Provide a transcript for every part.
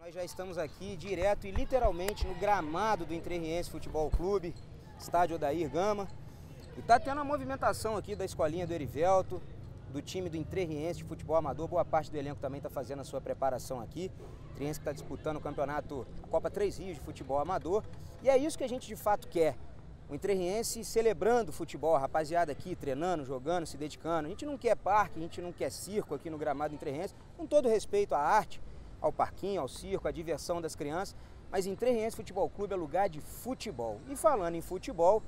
Nós já estamos aqui direto e literalmente no gramado do Entrerriense Futebol Clube, estádio Odair Gama. E tá tendo uma movimentação aqui da escolinha do Erivelto, do time do Entrerriense de futebol amador. Boa parte do elenco também está fazendo a sua preparação aqui. O Entrerriense está disputando o campeonato, a Copa Três Rios de futebol amador. E é isso que a gente de fato quer. O Entrerriense celebrando o futebol, a rapaziada aqui treinando, jogando, se dedicando. A gente não quer parque, a gente não quer circo aqui no gramado do Entrerriense, com todo respeito à arte, ao parquinho, ao circo, à diversão das crianças. Mas Entrerriense Futebol Clube é lugar de futebol. E falando em futebol,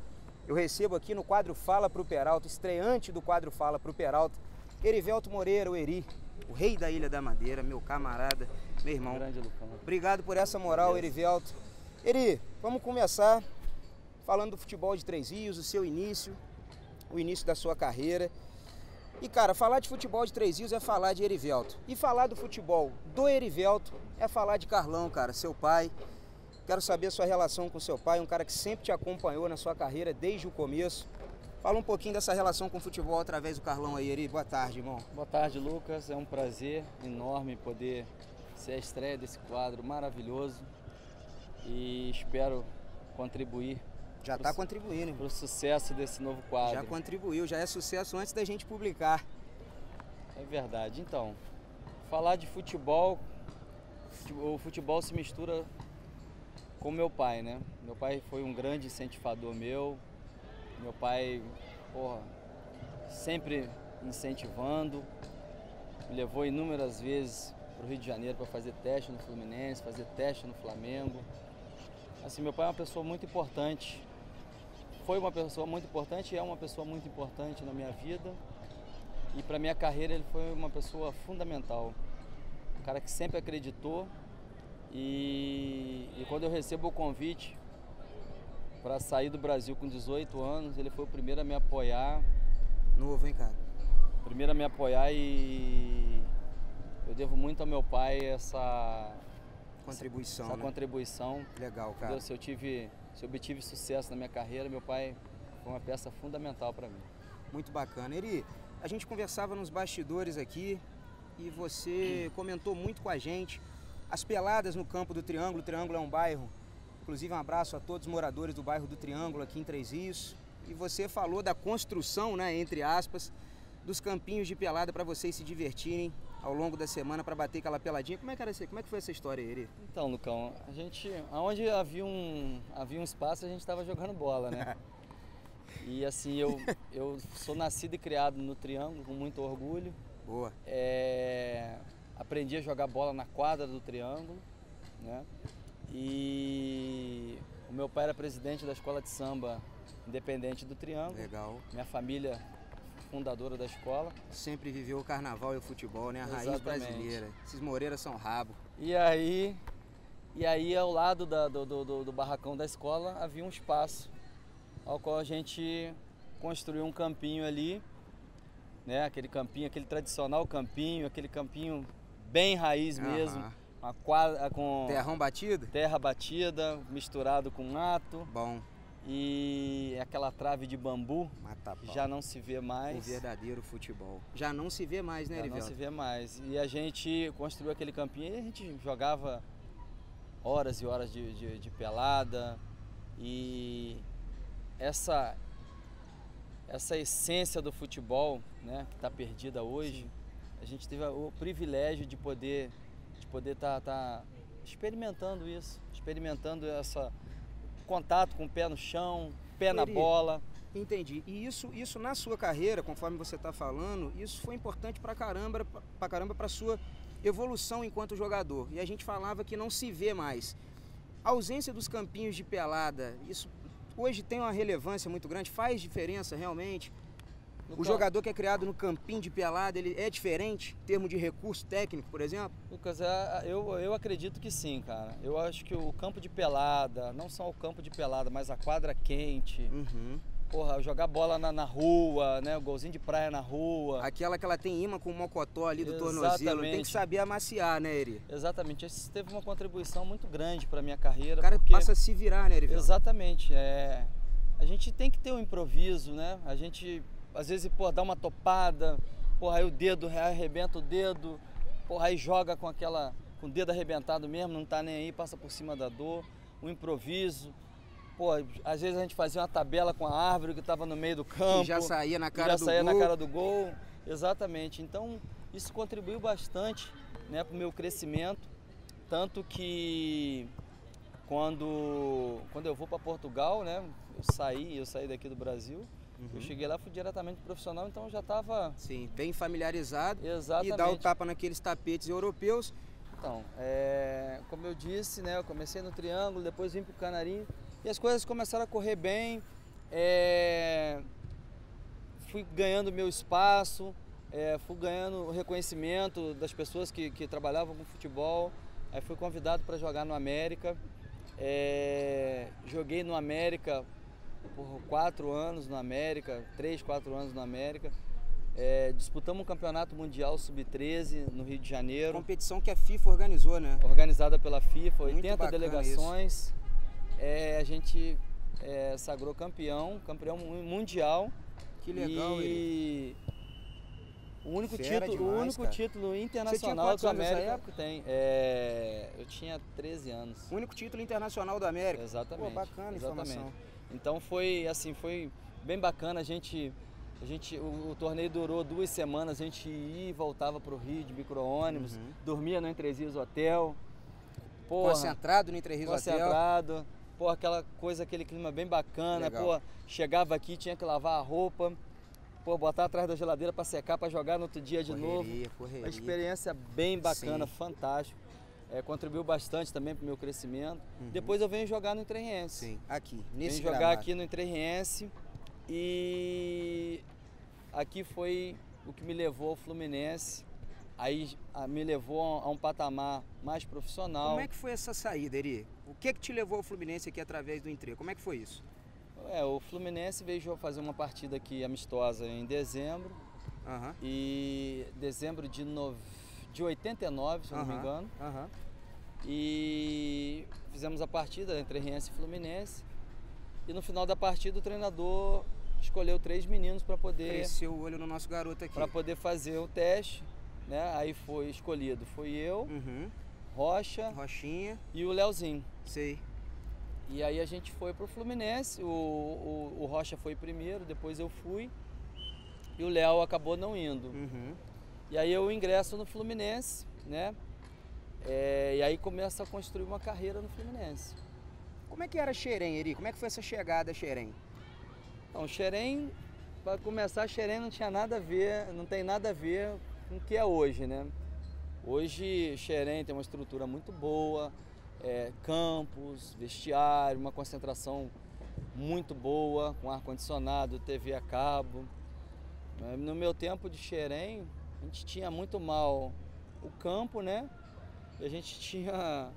eu recebo aqui no quadro Fala Pro Peralta, estreante do quadro Fala Pro Peralta, Erivelto Moreira, o Eri, o rei da Ilha da Madeira, meu camarada, meu irmão. Grande Lucão. Obrigado por essa moral, Erivelto. Eri, vamos começar falando do futebol de Três Rios, o seu início, o início da sua carreira. E, cara, falar de futebol de Três Rios é falar de Erivelto. E falar do futebol do Erivelto é falar de Carlão, cara, seu pai. Quero saber a sua relação com seu pai, um cara que sempre te acompanhou na sua carreira desde o começo. Fala um pouquinho dessa relação com o futebol através do Carlão aí, Eri. Boa tarde, irmão. Boa tarde, Lucas. É um prazer enorme poder ser a estreia desse quadro maravilhoso. E espero contribuir. Já está contribuindo, para o sucesso desse novo quadro. Já contribuiu, já é sucesso antes da gente publicar. É verdade. Então, falar de futebol, o futebol se mistura com meu pai, né? Meu pai foi um grande incentivador meu. Meu pai, sempre incentivando. Me levou inúmeras vezes para o Rio de Janeiro para fazer teste no Fluminense, fazer teste no Flamengo. Assim, meu pai é uma pessoa muito importante. Foi uma pessoa muito importante e é uma pessoa muito importante na minha vida. E para minha carreira ele foi uma pessoa fundamental. Um cara que sempre acreditou. E quando eu recebo o convite para sair do Brasil com 18 anos, ele foi o primeiro a me apoiar. Novo, hein, cara? Primeiro a me apoiar e eu devo muito ao meu pai essa contribuição, essa né? Contribuição. Legal, cara. Se eu obtive sucesso na minha carreira, meu pai foi uma peça fundamental para mim. Muito bacana. Eri, a gente conversava nos bastidores aqui e você comentou muito com a gente as peladas no campo do Triângulo. O Triângulo é um bairro, inclusive um abraço a todos os moradores do bairro do Triângulo aqui em Três Rios. E você falou da construção, né, entre aspas, dos campinhos de pelada para vocês se divertirem ao longo da semana para bater aquela peladinha. Como é que foi essa história aí, Eri? Então, Lucão, aonde havia um espaço, a gente estava jogando bola, né? E assim, eu sou nascido e criado no Triângulo com muito orgulho. Boa. Aprendi a jogar bola na quadra do Triângulo, né? E o meu pai era presidente da escola de samba independente do Triângulo. Legal. Minha família fundadora da escola. Sempre viveu o carnaval e o futebol, né? A Exatamente. Raiz brasileira. Esses Moreiras são rabo. E aí ao lado do barracão da escola havia um espaço ao qual a gente construiu um campinho ali, né? Aquele campinho, aquele tradicional campinho, aquele campinho bem raiz mesmo, uma quadra com terrão batido? Terra batida, misturado com mato. Bom. E aquela trave de bambu já não se vê mais. O verdadeiro futebol. Já não se vê mais, né, Erivelto? Já não se vê mais. E a gente construiu aquele campinho e a gente jogava horas e horas de pelada. E essa essência do futebol, né, que está perdida hoje, a gente teve o privilégio de poder tá experimentando isso, experimentando essa contato com o pé no chão, pé na bola. Entendi. E isso na sua carreira, conforme você está falando, isso foi importante pra caramba para sua evolução enquanto jogador. E a gente falava que não se vê mais. A ausência dos campinhos de pelada, isso hoje tem uma relevância muito grande, faz diferença realmente? O jogador que é criado no campinho de pelada, ele é diferente em termos de recurso técnico, por exemplo? Lucas, eu acredito que sim, cara. Eu acho que o campo de pelada, não só o campo de pelada, mas a quadra quente, jogar bola na rua, né? O golzinho de praia na rua. Aquela que ela tem imã com o mocotó ali do tornozelo, tem que saber amaciar, né, Eri? Exatamente, isso teve uma contribuição muito grande para minha carreira. O cara passa a se virar, né, Eri? Exatamente, a gente tem que ter um improviso, né? A gente às vezes, dá uma topada, aí o dedo, arrebenta o dedo, aí joga com com o dedo arrebentado mesmo, não tá nem aí, passa por cima da dor, o improviso. Pô, às vezes a gente fazia uma tabela com a árvore que estava no meio do campo. E já saía na cara já do saía gol. na cara do gol. Exatamente. Então, isso contribuiu bastante, né, para o meu crescimento. Tanto que quando eu vou para Portugal, né, eu saí daqui do Brasil, eu cheguei lá, fui diretamente profissional, então eu já estava... Sim, bem familiarizado. Exatamente. E dar o tapa naqueles tapetes europeus. Então, como eu disse, né, eu comecei no Triângulo, depois vim para o Canarinho e as coisas começaram a correr bem, fui ganhando meu espaço, fui ganhando o reconhecimento das pessoas que trabalhavam com futebol, aí fui convidado para jogar no América, joguei no América por 4 anos no América, 3, 4 anos no América. Disputamos um campeonato mundial sub-13 no Rio de Janeiro. Competição que a FIFA organizou, né? Organizada pela FIFA, 80 isso. delegações. A gente sagrou campeão mundial. Que legal, e o único título internacional que o América tem. Eu tinha 13 anos. O único título internacional do América. Exatamente. Pô, bacana a informação. Então foi bem bacana. O torneio durou 2 semanas, a gente ia e voltava para o Rio de micro-ônibus, dormia no Entre Rios Hotel. Porra, concentrado no Entre Rios Hotel. Concentrado. Pô, aquela coisa, aquele clima bem bacana. Pô, chegava aqui, tinha que lavar a roupa, pô, botar atrás da geladeira para secar, para jogar no outro dia de novo. Uma experiência bem bacana, fantástico. Contribuiu bastante também para o meu crescimento. Depois eu venho jogar no Entrerriense. Sim, aqui, nesse venho jogar aqui no Entrerriense e aqui foi o que me levou ao Fluminense. Aí me levou a um patamar mais profissional. Como é que foi essa saída, Eri? O que te levou ao Fluminense aqui através do Entre? Como é que foi isso? O Fluminense veio fazer uma partida aqui amistosa em dezembro. E dezembro de 89, se eu não me engano. E fizemos a partida entre Entrerriense e Fluminense. E no final da partida o treinador escolheu 3 meninos para poder... Cresceu o olho no nosso garoto aqui. Para poder fazer o teste, né? Aí foi escolhido, eu, Rochinha e o Leozinho. Sei. E aí a gente foi pro Fluminense, o Rocha foi primeiro, depois eu fui e o Léo acabou não indo. E aí eu ingresso no Fluminense, né? E aí começa a construir uma carreira no Fluminense. Como é que era Xerém, Eri? Como é que foi essa chegada a Xerém? Então, Xerém, para começar, Xerém não tinha nada a ver, não tem nada a ver com o que é hoje, né? Hoje Xerém tem uma estrutura muito boa, campos, vestiário, uma concentração muito boa, com ar-condicionado, TV a cabo. No meu tempo de Xerém, a gente tinha muito mal o campo, né? E a gente tinha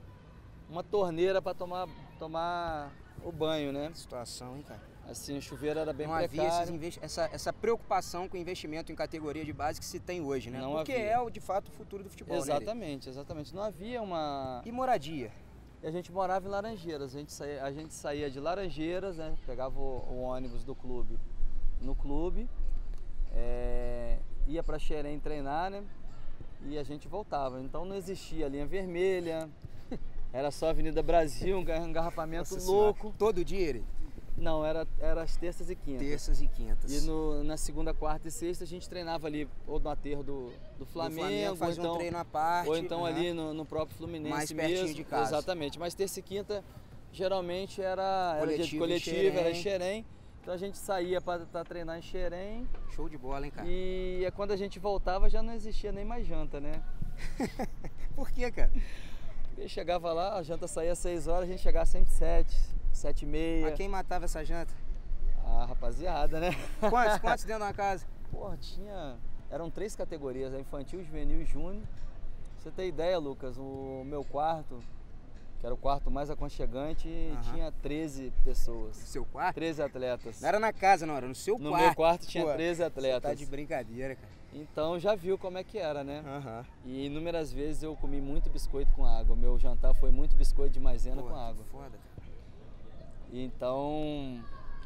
uma torneira para tomar o banho, né? Situação, hein, cara? Assim, o chuveiro era bem precário. Não havia essa preocupação com o investimento em categoria de base que se tem hoje, né? Não porque havia. De fato, o futuro do futebol, exatamente, né? Exatamente. Não havia uma... E moradia? E a gente morava em Laranjeiras. A gente saía de Laranjeiras, né? Pegava o ônibus do clube no clube, ia para Xerém treinar, né? E a gente voltava. Então não existia linha vermelha, era só Avenida Brasil, um engarrafamento louco. Todo dia, Eri? Não, era as terças e quintas. Terças e quintas. E na segunda, quarta e sexta a gente treinava ali, ou no aterro do Flamengo, fazia um treino à parte. Ou então ali no próprio Fluminense mais pertinho mesmo. De casa. Exatamente, mas terça e quinta geralmente era dia de coletivo, era em Xerém. Então a gente saía para treinar em Xerém. Show de bola, hein, cara? E quando a gente voltava já não existia nem mais janta, né? Por quê, cara? Porque chegava lá, a janta saía às 6 horas, a gente chegava sempre 7h30. Mas quem matava essa janta? A rapaziada, né? Quantos dentro da casa? Porra, eram 3 categorias, infantil, juvenil e júnior. Pra você ter ideia, Lucas, o meu quarto, que era o quarto mais aconchegante, tinha 13 pessoas. No seu quarto? 13 atletas. Não era na casa, não, era no seu quarto. No meu quarto tinha 13 atletas. Você tá de brincadeira, cara. Então já viu como é que era, né? E inúmeras vezes eu comi muito biscoito com água. Meu jantar foi muito biscoito de maisena com água. Foda, cara. Então,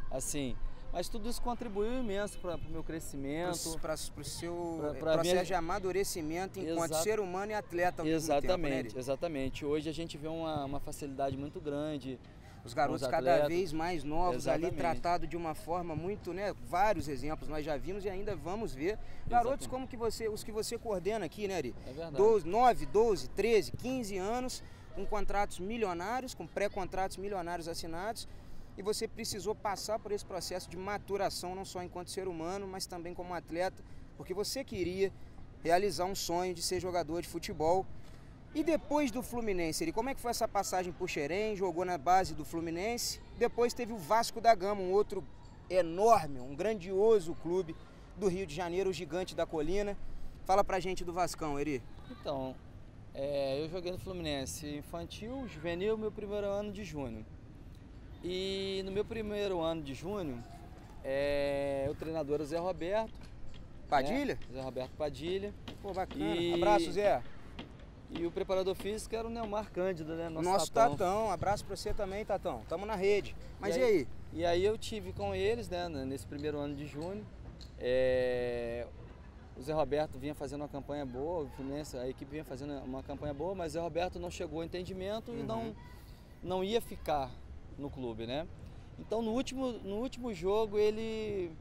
assim, Mas tudo isso contribuiu imenso para o meu crescimento. Para o seu processo de amadurecimento enquanto ser humano e atleta ao mesmo tempo, né, Eri? Exatamente. Hoje a gente vê uma facilidade muito grande. Os garotos cada vez mais novos ali tratados de uma forma muito, né? Vários exemplos nós já vimos e ainda vamos ver. Garotos como os que você coordena aqui, né, Eri? É verdade. 9, 12, 13, 15 anos, com contratos milionários, com pré-contratos milionários assinados. E você precisou passar por esse processo de maturação, não só enquanto ser humano, mas também como atleta, porque você queria realizar um sonho de ser jogador de futebol. E depois do Fluminense, como é que foi essa passagem por Xerém? Jogou na base do Fluminense. Depois teve o Vasco da Gama, um outro enorme, um grandioso clube do Rio de Janeiro, o Gigante da Colina. Fala pra gente do Vascão, Eri. Então, eu joguei no Fluminense infantil, juvenil, meu primeiro ano de júnior. E no meu primeiro ano de júnior, o treinador era o Zé Roberto. Padilha? Zé Roberto Padilha. Pô, bacana. Abraço, Zé. E o preparador físico era o Neomar Cândido, né? Nosso Tatão. Abraço pra você também, Tatão. Tamo na rede. Mas e aí? E aí eu tive com eles, né, nesse primeiro ano de júnior. O Zé Roberto vinha fazendo uma campanha boa, o Fluminense, a equipe vinha fazendo uma campanha boa, mas o Zé Roberto não chegou ao entendimento e não ia ficar no clube, né? Então no último jogo ele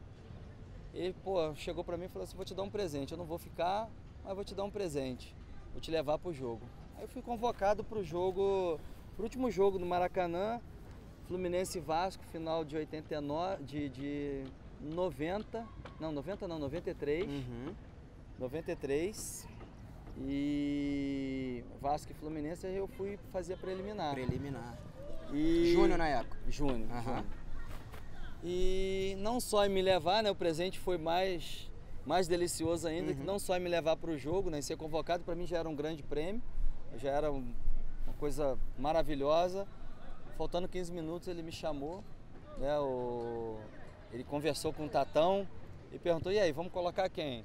chegou para mim e falou assim: vou te dar um presente, eu não vou ficar, mas vou te dar um presente, vou te levar pro jogo. Aí eu fui convocado pro último jogo no Maracanã, Fluminense e Vasco, final de 93. 93. E Vasco e Fluminense aí eu fui fazer a preliminar. Júnior na época? Júnior. E não só em me levar, né? O presente foi mais delicioso ainda, que não só em me levar para o jogo, né? Em ser convocado, para mim já era um grande prêmio, já era uma coisa maravilhosa. Faltando 15 minutos ele me chamou, né? Ele conversou com o Tatão e perguntou: e aí, vamos colocar quem?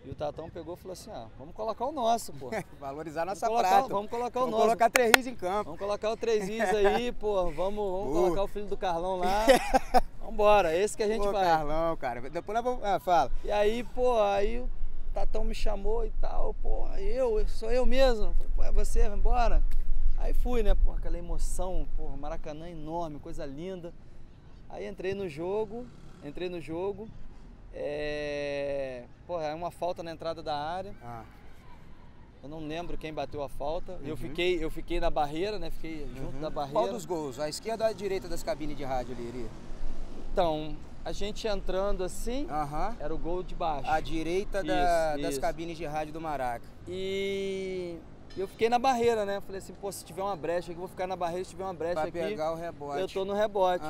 E o Tatão pegou e falou assim: vamos colocar o nosso, pô. Valorizar nossa prata. Vamos colocar o nosso. Vamos colocar 3 Rios em campo. Vamos colocar o 3 Rios aí, pô. Vamos colocar o filho do Carlão lá. Vambora, esse que a gente vai. Carlão, cara. Depois nós vamos... fala. E aí, aí o Tatão me chamou e tal, pô, sou eu mesmo. Pô, é você, vambora. Aí fui, né, pô, aquela emoção, pô, Maracanã enorme, coisa linda. Aí entrei no jogo. É uma falta na entrada da área. Eu não lembro quem bateu a falta. Eu fiquei na barreira, né? Fiquei junto da barreira. Qual dos gols? A esquerda ou a direita das cabines de rádio ali, Eri? Então, a gente entrando assim, era o gol de baixo. À direita das cabines de rádio do Maraca. E eu fiquei na barreira, né? Falei assim, pô, se tiver uma brecha aqui, eu vou ficar na barreira. Se tiver uma brecha aqui, pra pegar o rebote. Eu tô no rebote.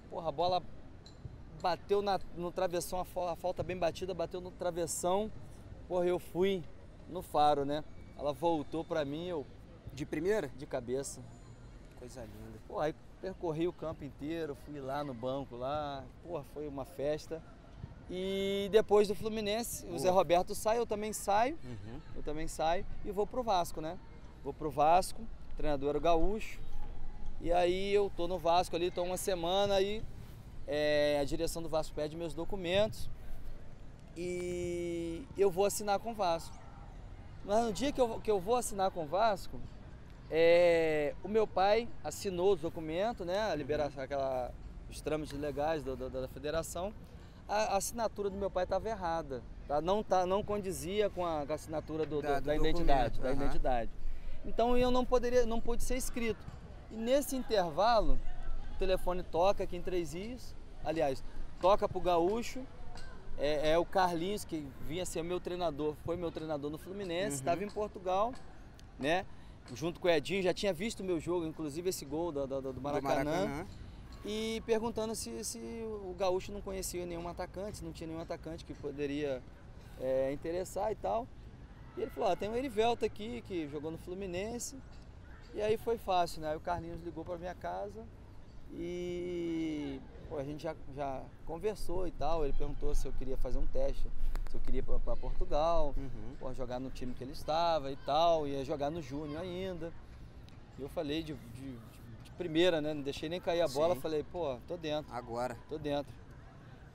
Porra, a bola bateu no travessão, a falta bem batida, bateu no travessão. Porra, eu fui no faro, né? Ela voltou pra mim, eu... De primeira? De cabeça. Coisa linda. Pô, aí percorri o campo inteiro, fui lá no banco lá. Porra, foi uma festa. E depois do Fluminense, o Zé Roberto sai, eu também saio. E vou pro Vasco, né? Vou pro Vasco, o treinador era o Gaúcho. E aí eu tô no Vasco ali, tô uma semana aí. A direção do Vasco pede meus documentos e eu vou assinar com o Vasco. Mas no dia que eu vou assinar com o Vasco, o meu pai assinou os documentos, né, a liberação, os trâmites legais da federação. A assinatura do meu pai estava errada, tá? Não condizia com a assinatura da identidade. Então eu não pude ser inscrito. E nesse intervalo, o telefone toca aqui em 3 Rios, aliás, toca pro Gaúcho, o Carlinhos, que vinha ser meu treinador, foi meu treinador no Fluminense, estava em Portugal, né, junto com o Edinho, já tinha visto o meu jogo, inclusive esse gol do Maracanã, e perguntando se o Gaúcho não conhecia nenhum atacante, se não tinha nenhum atacante que poderia interessar e tal. E ele falou: tem o Erivelto aqui, que jogou no Fluminense, e aí foi fácil, né, aí o Carlinhos ligou para minha casa, e a gente já conversou e tal. Ele perguntou se eu queria fazer um teste, se eu queria ir para Portugal, jogar no time que ele estava e tal, ia jogar no Júnior ainda. E eu falei de primeira, né? Não deixei nem cair a bola, falei, pô, tô dentro. Agora. Tô dentro.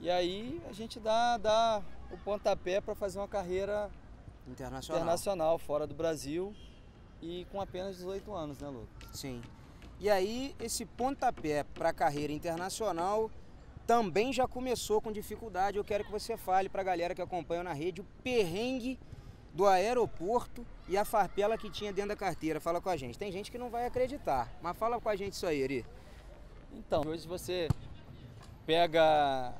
E aí a gente dá o pontapé para fazer uma carreira internacional, fora do Brasil e com apenas 18 anos, né, Lucas? Sim. E aí esse pontapé para a carreira internacional também já começou com dificuldade. Eu quero que você fale para a galera que acompanha na rede o perrengue do aeroporto e a farpela que tinha dentro da carteira. Fala com a gente. Tem gente que não vai acreditar, mas fala com a gente isso aí, Eri. Então, hoje você pega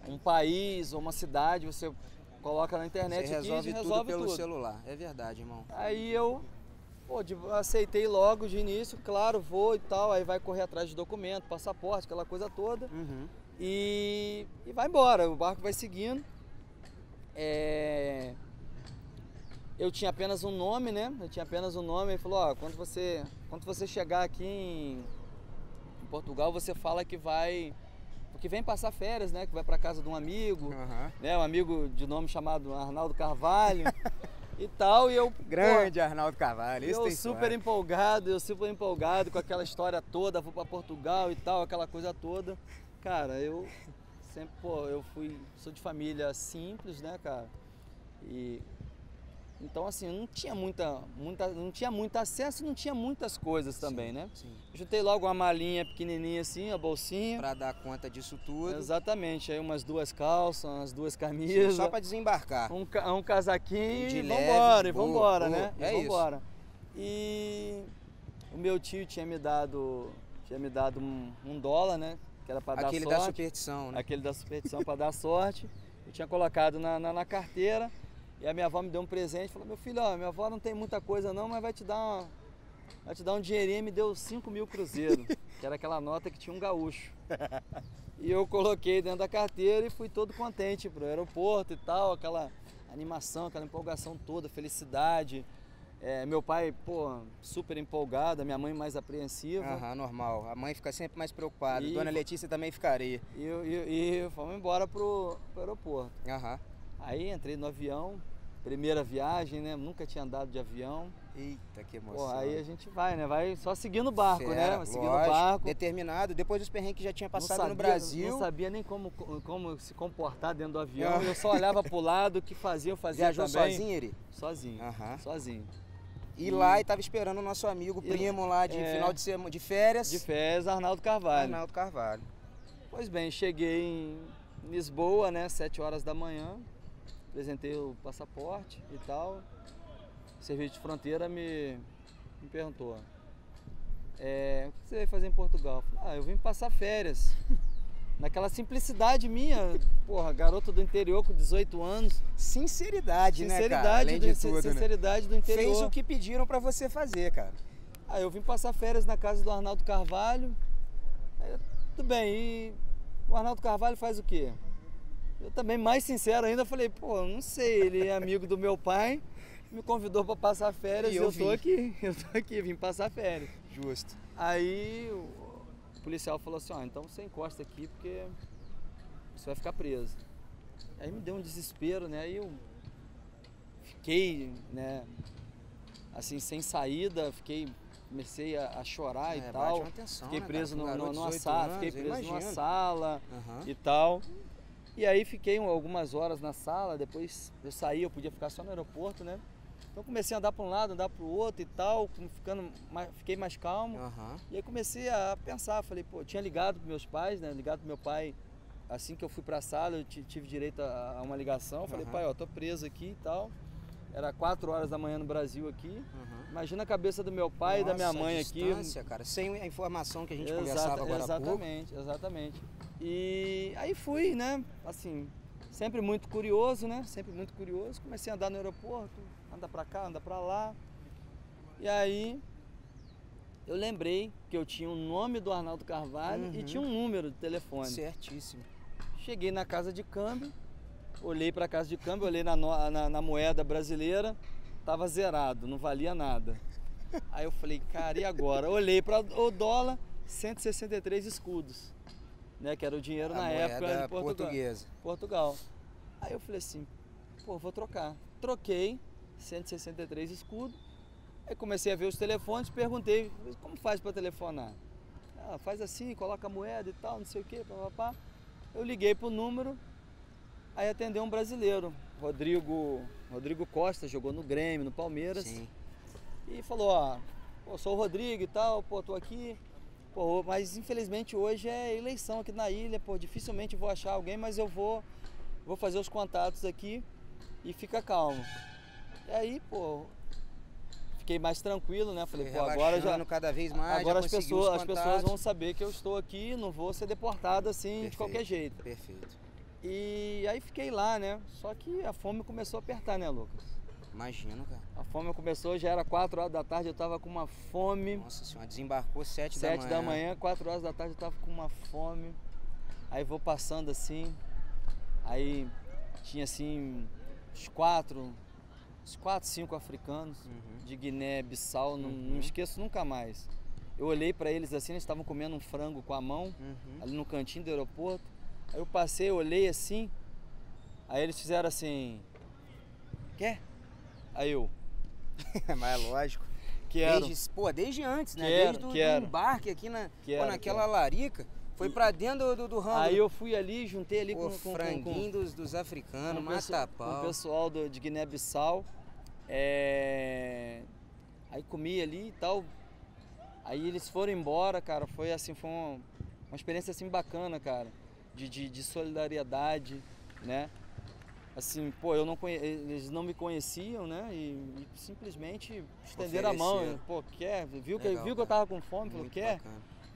um país ou uma cidade, você coloca na internet você resolve aqui e tudo pelo celular. É verdade, irmão. Aí eu aceitei logo de início, claro, vou e tal, aí vai correr atrás de documento, passaporte, aquela coisa toda. E vai embora, o barco vai seguindo. Eu tinha apenas um nome, né? Ele falou, ó, quando você chegar aqui em Portugal, você fala que vem passar férias, né? Que vai para casa de um amigo, né? Um amigo de nome chamado Arnaldo Carvalho e tal. E eu grande Arnaldo Carvalho. Eu super empolgado com aquela história toda, vou para Portugal e tal, aquela coisa toda. Cara, eu sempre, sou de família simples, né, cara? Então, assim, não tinha muito acesso, não tinha muitas coisas também, né? Sim. Juntei logo uma malinha pequenininha assim, a bolsinha. Pra dar conta disso tudo. Exatamente, aí umas 2 calças, umas 2 camisas. Sim, só pra desembarcar. Um casaquinho de e leve, vambora, né? É isso. Vambora. E o meu tio tinha me dado $1, né? Que era pra dar sorte. Aquele da superstição, né? Aquele da superstição pra dar sorte. Eu tinha colocado na carteira. E a minha avó me deu um presente, falou, meu filho, ó, minha avó não tem muita coisa não, mas vai te dar um dinheirinho, e me deu 5.000 cruzeiros, que era aquela nota que tinha um gaúcho. E eu coloquei dentro da carteira e fui todo contente pro aeroporto e tal, aquela animação, aquela empolgação toda, felicidade. Meu pai, super empolgado, a minha mãe mais apreensiva. Normal, a mãe fica sempre mais preocupada, Dona Letícia também ficaria. E fomos embora pro aeroporto. Aí entrei no avião, primeira viagem, né? Nunca tinha andado de avião. Eita, que emoção. Aí a gente vai, né? Vai só seguindo o barco, né? Seguindo o barco. Determinado, depois dos perrengues que já tinha passado no Brasil. Não sabia nem como se comportar dentro do avião. Eu só olhava pro lado, o que fazia, eu fazia também. Viajou sozinho, Eri? Sozinho, sozinho. E lá tava esperando o nosso amigo, primo lá de final de férias. De férias, Arnaldo Carvalho. Arnaldo Carvalho. Pois bem, cheguei em Lisboa, né? 7 horas da manhã. Apresentei o passaporte e tal. O serviço de fronteira me perguntou, o que você veio fazer em Portugal? Eu falei, eu vim passar férias. Naquela simplicidade minha, garoto do interior com 18 anos. Sinceridade, né, cara? Além de tudo, sinceridade, né? Do interior. Fez o que pediram pra você fazer, cara. Eu vim passar férias na casa do Arnaldo Carvalho. Tudo bem, e o Arnaldo Carvalho faz o quê? Eu também, mais sincero ainda, falei, não sei, ele é amigo do meu pai, me convidou para passar férias e eu tô aqui, vim passar férias. Justo. Aí o policial falou assim, então você encosta aqui porque você vai ficar preso. Aí me deu um desespero, né, aí eu fiquei, né, assim, sem saída, comecei a chorar e tal. Atenção, fiquei né, preso numa sala, sala e tal. E aí fiquei algumas horas na sala, depois eu saí, eu podia ficar só no aeroporto, né? Então comecei a andar para um lado, andar para o outro e tal, fiquei mais calmo. E aí comecei a pensar, falei, tinha ligado para meus pais, né? Ligado pro meu pai, assim que eu fui para a sala, eu tive direito a uma ligação. Falei, pai, tô preso aqui e tal. Era 4 horas da manhã no Brasil aqui. Imagina a cabeça do meu pai e da minha mãe aqui. Cara, sem a informação que a gente conversava agora há pouco. Exatamente. E aí fui, né? Assim, sempre muito curioso, né? Comecei a andar no aeroporto, anda pra cá, anda pra lá. E aí eu lembrei que eu tinha o nome do Arnaldo Carvalho e tinha um número de telefone. Certíssimo. Cheguei na casa de câmbio, olhei pra casa de câmbio, olhei na moeda brasileira, tava zerado, não valia nada. Aí eu falei, cara, e agora? Olhei para o dólar, 163 escudos, né, que era o dinheiro na época de Portugal. Aí eu falei assim, vou trocar. Troquei, 163 escudos. Aí comecei a ver os telefones, perguntei, como faz para telefonar? Faz assim, coloca a moeda e tal, não sei o que, papapá. Eu liguei pro número, aí atendeu um brasileiro, Rodrigo Costa, jogou no Grêmio, no Palmeiras. Sim. E falou, ó, pô, sou o Rodrigo e tal, pô, tô aqui. Pô, mas infelizmente hoje é eleição aqui na ilha, pô, dificilmente vou achar alguém, mas eu vou fazer os contatos aqui e fica calmo. E aí, pô, fiquei mais tranquilo, né? Falei, pô, agora já cada vez mais, agora já as pessoas vão saber que eu estou aqui, não vou ser deportado assim. Perfeito, de qualquer jeito. Perfeito. E aí fiquei lá, né? Só que a fome começou a apertar, né, Lucas? Imagino, cara. A fome começou, já era 4 horas da tarde, eu tava com uma fome. Nossa senhora, desembarcou 7 da manhã, 4 horas da tarde eu tava com uma fome. Aí vou passando assim, aí tinha assim uns 4, 5 africanos de Guiné-Bissau, não esqueço nunca mais. Eu olhei para eles assim, eles estavam comendo um frango com a mão, ali no cantinho do aeroporto. Aí eu passei, olhei assim, aí eles fizeram assim, quer? Aí eu... Mas é lógico. Quero. Desde antes, né? Quero, desde o embarque aqui naquela larica. Foi pra dentro do ramo. Aí eu fui ali, juntei ali com franguinho dos africanos, mata-pau. Com o pessoal de Guiné-Bissau. Aí comi ali e tal. Aí eles foram embora, cara. Foi assim, foi uma experiência assim bacana, cara. De solidariedade, né? Assim, pô, eles não me conheciam, né? E simplesmente estenderam a mão. Pô, quer? Viu que eu tava com fome, falou, quer?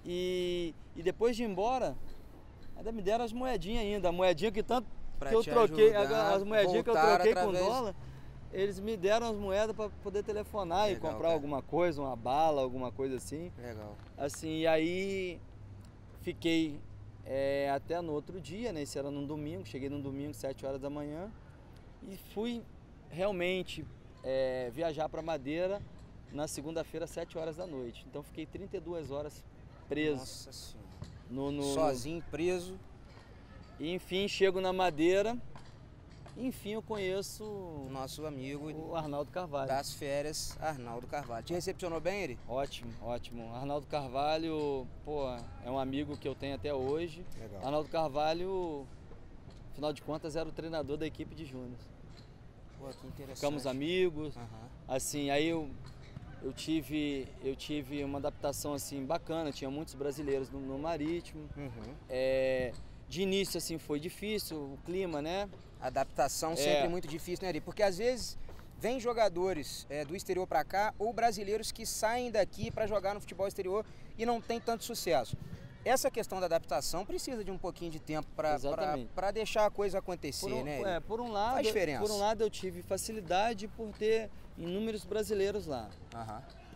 E depois de ir embora, ainda me deram as moedinhas ainda. A moedinha que tanto que eu troquei, as moedinhas que eu troquei com dólar, eles me deram as moedas para poder telefonar e comprar alguma coisa, uma bala, alguma coisa assim. Legal. Assim, e aí fiquei até no outro dia, né? Isso era num domingo, cheguei num domingo, 7 horas da manhã, e fui realmente viajar para Madeira na segunda-feira, 7 horas da noite. Então fiquei 32 horas preso. Nossa Senhora. Sozinho, preso. E enfim, chego na Madeira, enfim eu conheço nosso amigo, o Arnaldo Carvalho. Das férias, Arnaldo Carvalho. Te recepcionou bem ele? Ótimo, ótimo. Arnaldo Carvalho, pô, é um amigo que eu tenho até hoje. Legal. Arnaldo Carvalho, afinal de contas, era o treinador da equipe de júnior. Pô, que interessante. Ficamos amigos, assim, aí eu tive uma adaptação assim bacana, tinha muitos brasileiros no Marítimo. De início assim foi difícil, o clima, né? Adaptação sempre muito difícil, né, Ari? Porque às vezes vem jogadores do exterior para cá ou brasileiros que saem daqui para jogar no futebol exterior e não tem tanto sucesso. Essa questão da adaptação precisa de um pouquinho de tempo para deixar a coisa acontecer, né? Por um lado, faz diferença. Por um lado eu tive facilidade por ter inúmeros brasileiros lá.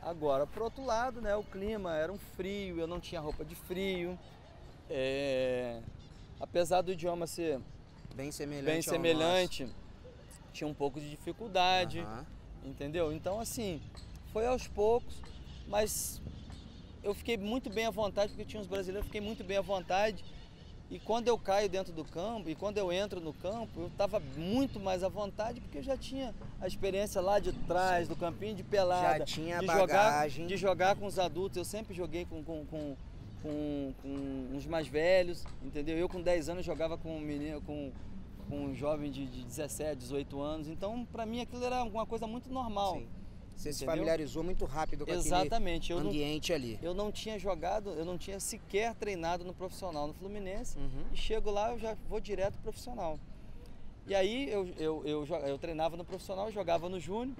Agora, por outro lado, né, o clima era um frio, eu não tinha roupa de frio. Apesar do idioma ser bem semelhante, tinha um pouco de dificuldade, entendeu? Então, assim, foi aos poucos, mas eu fiquei muito bem à vontade, porque tinha uns brasileiros, fiquei muito bem à vontade. E quando eu caio dentro do campo, e quando eu entro no campo, eu estava muito mais à vontade, porque eu já tinha a experiência lá de trás, do campinho de pelada. Já tinha bagagem. De jogar com os adultos, eu sempre joguei com uns mais velhos, entendeu? Eu com 10 anos jogava com um menino, com um jovem de 17, 18 anos, então para mim aquilo era uma coisa muito normal. Sim. Você se familiarizou muito rápido com Exatamente. aquele ambiente ali. Eu não tinha jogado, eu não tinha sequer treinado no profissional no Fluminense, e chego lá, eu já vou direto pro profissional. E aí eu treinava no profissional, jogava no júnior.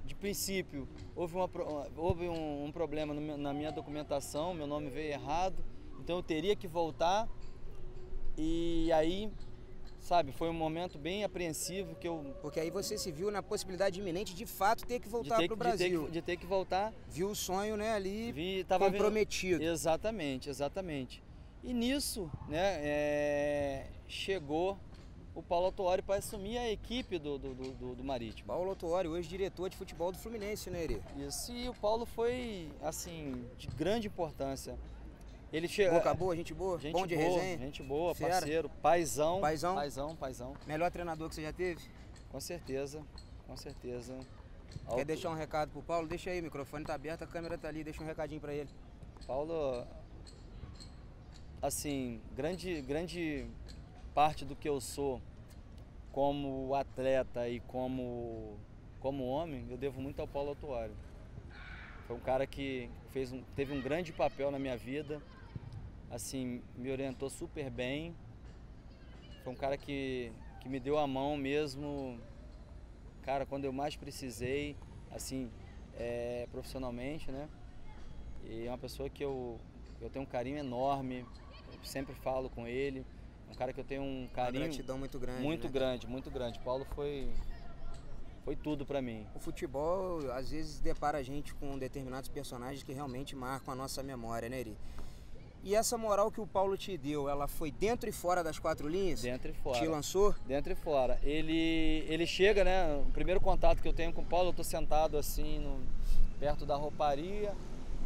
De princípio, houve um problema na minha documentação, meu nome veio errado, então eu teria que voltar. E aí, sabe, foi um momento bem apreensivo que eu... Porque aí você se viu na possibilidade iminente de fato ter que voltar para o Brasil. De ter que voltar. Viu o sonho, né, ali comprometido. Exatamente. E nisso, né, chegou o Paulo Autuori para assumir a equipe do Marítimo. Paulo Autuori, hoje diretor de futebol do Fluminense, né, Eri? Isso, e o Paulo foi, assim, de grande importância. Ele Boca boa, gente boa, bom de resenha. Gente boa, Fera. parceiro, paizão. Paizão. Melhor treinador que você já teve? Com certeza. Quer deixar um recado pro Paulo? Deixa aí, o microfone tá aberto, a câmera tá ali, deixa um recadinho para ele. Paulo, assim, grande parte do que eu sou como atleta e como homem, eu devo muito ao Paulo Autuori. Foi um cara que teve um grande papel na minha vida, assim, me orientou super bem. Foi um cara que me deu a mão mesmo, cara, quando eu mais precisei, assim, profissionalmente, né? E é uma pessoa que eu tenho um carinho enorme, eu sempre falo com ele. Um cara que eu tenho um carinho... Uma gratidão muito grande, muito né? grande, muito grande. Paulo foi tudo pra mim. O futebol, às vezes, depara a gente com determinados personagens que realmente marcam a nossa memória, né, Eri? E essa moral que o Paulo te deu, ela foi dentro e fora das quatro linhas? Dentro e fora. Te lançou? Dentro e fora. Ele chega, né? O primeiro contato que eu tenho com o Paulo, eu tô sentado assim, perto da rouparia,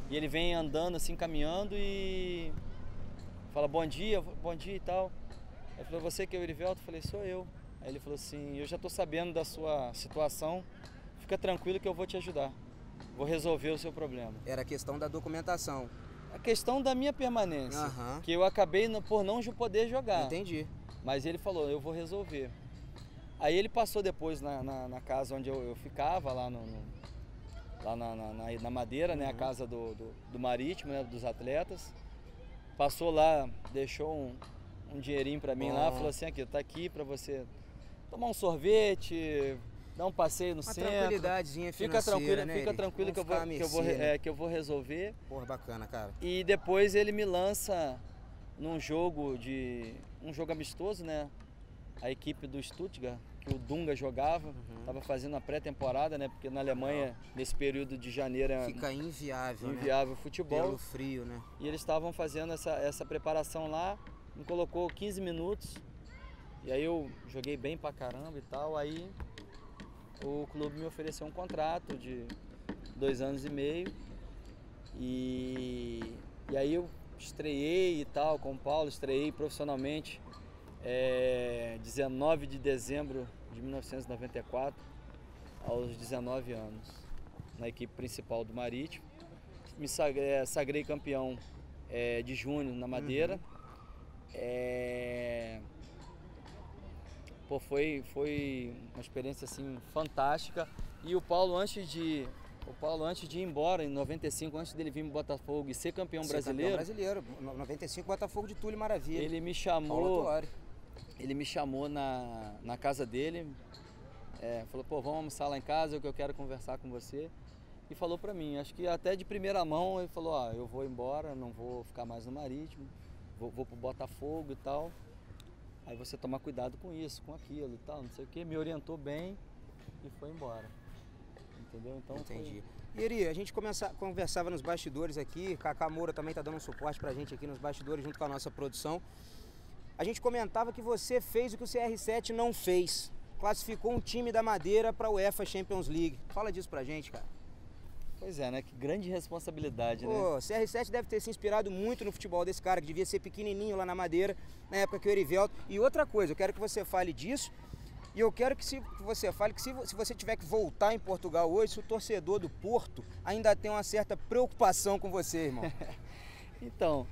e ele vem andando assim, caminhando e fala bom dia e tal. Aí falou, você que é o Erivelto? Eu falei, sou eu. Aí ele falou assim, eu já tô sabendo da sua situação, fica tranquilo que eu vou te ajudar. Vou resolver o seu problema. Era a questão da documentação. A questão da minha permanência, que eu acabei por não poder jogar. Entendi. Mas ele falou, eu vou resolver. Aí ele passou depois na casa onde eu ficava, lá na Madeira, né, a casa do Marítimo, né, dos atletas. Passou lá, deixou um dinheirinho pra mim lá, falou assim, aqui, tá aqui pra você tomar um sorvete, dar um passeio no centro. Uma tranquilidadezinha financeira, né? Fica tranquilo que eu vou resolver. Porra, bacana, cara. E depois ele me lança num jogo amistoso, né? A equipe do Stuttgart, que o Dunga jogava, tava fazendo a pré-temporada, né? Porque na Alemanha, nesse período de janeiro, fica inviável, né? O futebol. Pelo frio, né? E eles estavam fazendo essa preparação lá, me colocou 15 minutos, e aí eu joguei bem pra caramba e tal, aí o clube me ofereceu um contrato de 2 anos e meio, e aí eu estreiei e tal com o Paulo, estreiei profissionalmente 19 de dezembro de 1994, aos 19 anos, na equipe principal do Marítimo. Me sagrei campeão de júnior na Madeira. Pô, foi uma experiência assim fantástica. E o Paulo antes de ir embora em 95, antes dele vir em Botafogo e ser campeão brasileiro. 95 Botafogo de Túlio Maravilha. Ele me chamou na casa dele, falou, pô, vamos almoçar lá em casa, que eu quero conversar com você. E falou pra mim, acho que até de primeira mão, ele falou, eu vou embora, não vou ficar mais no Marítimo, vou pro Botafogo e tal. Aí você tomar cuidado com isso, com aquilo e tal, não sei o que. Me orientou bem e foi embora. Entendeu? Então entendi. E Eri, a gente conversava nos bastidores aqui, Cacá Moura também tá dando um suporte pra gente aqui nos bastidores junto com a nossa produção. A gente comentava que você fez o que o CR7 não fez. Classificou um time da Madeira para a UEFA Champions League. Fala disso pra gente, cara. Pois é, né? Que grande responsabilidade, né? Pô, CR7 deve ter se inspirado muito no futebol desse cara, que devia ser pequenininho lá na Madeira, na época que o Erivelto... E outra coisa, eu quero que você fale disso, e eu quero que você fale que se você tiver que voltar em Portugal hoje, se o torcedor do Porto ainda tem uma certa preocupação com você, irmão. Então,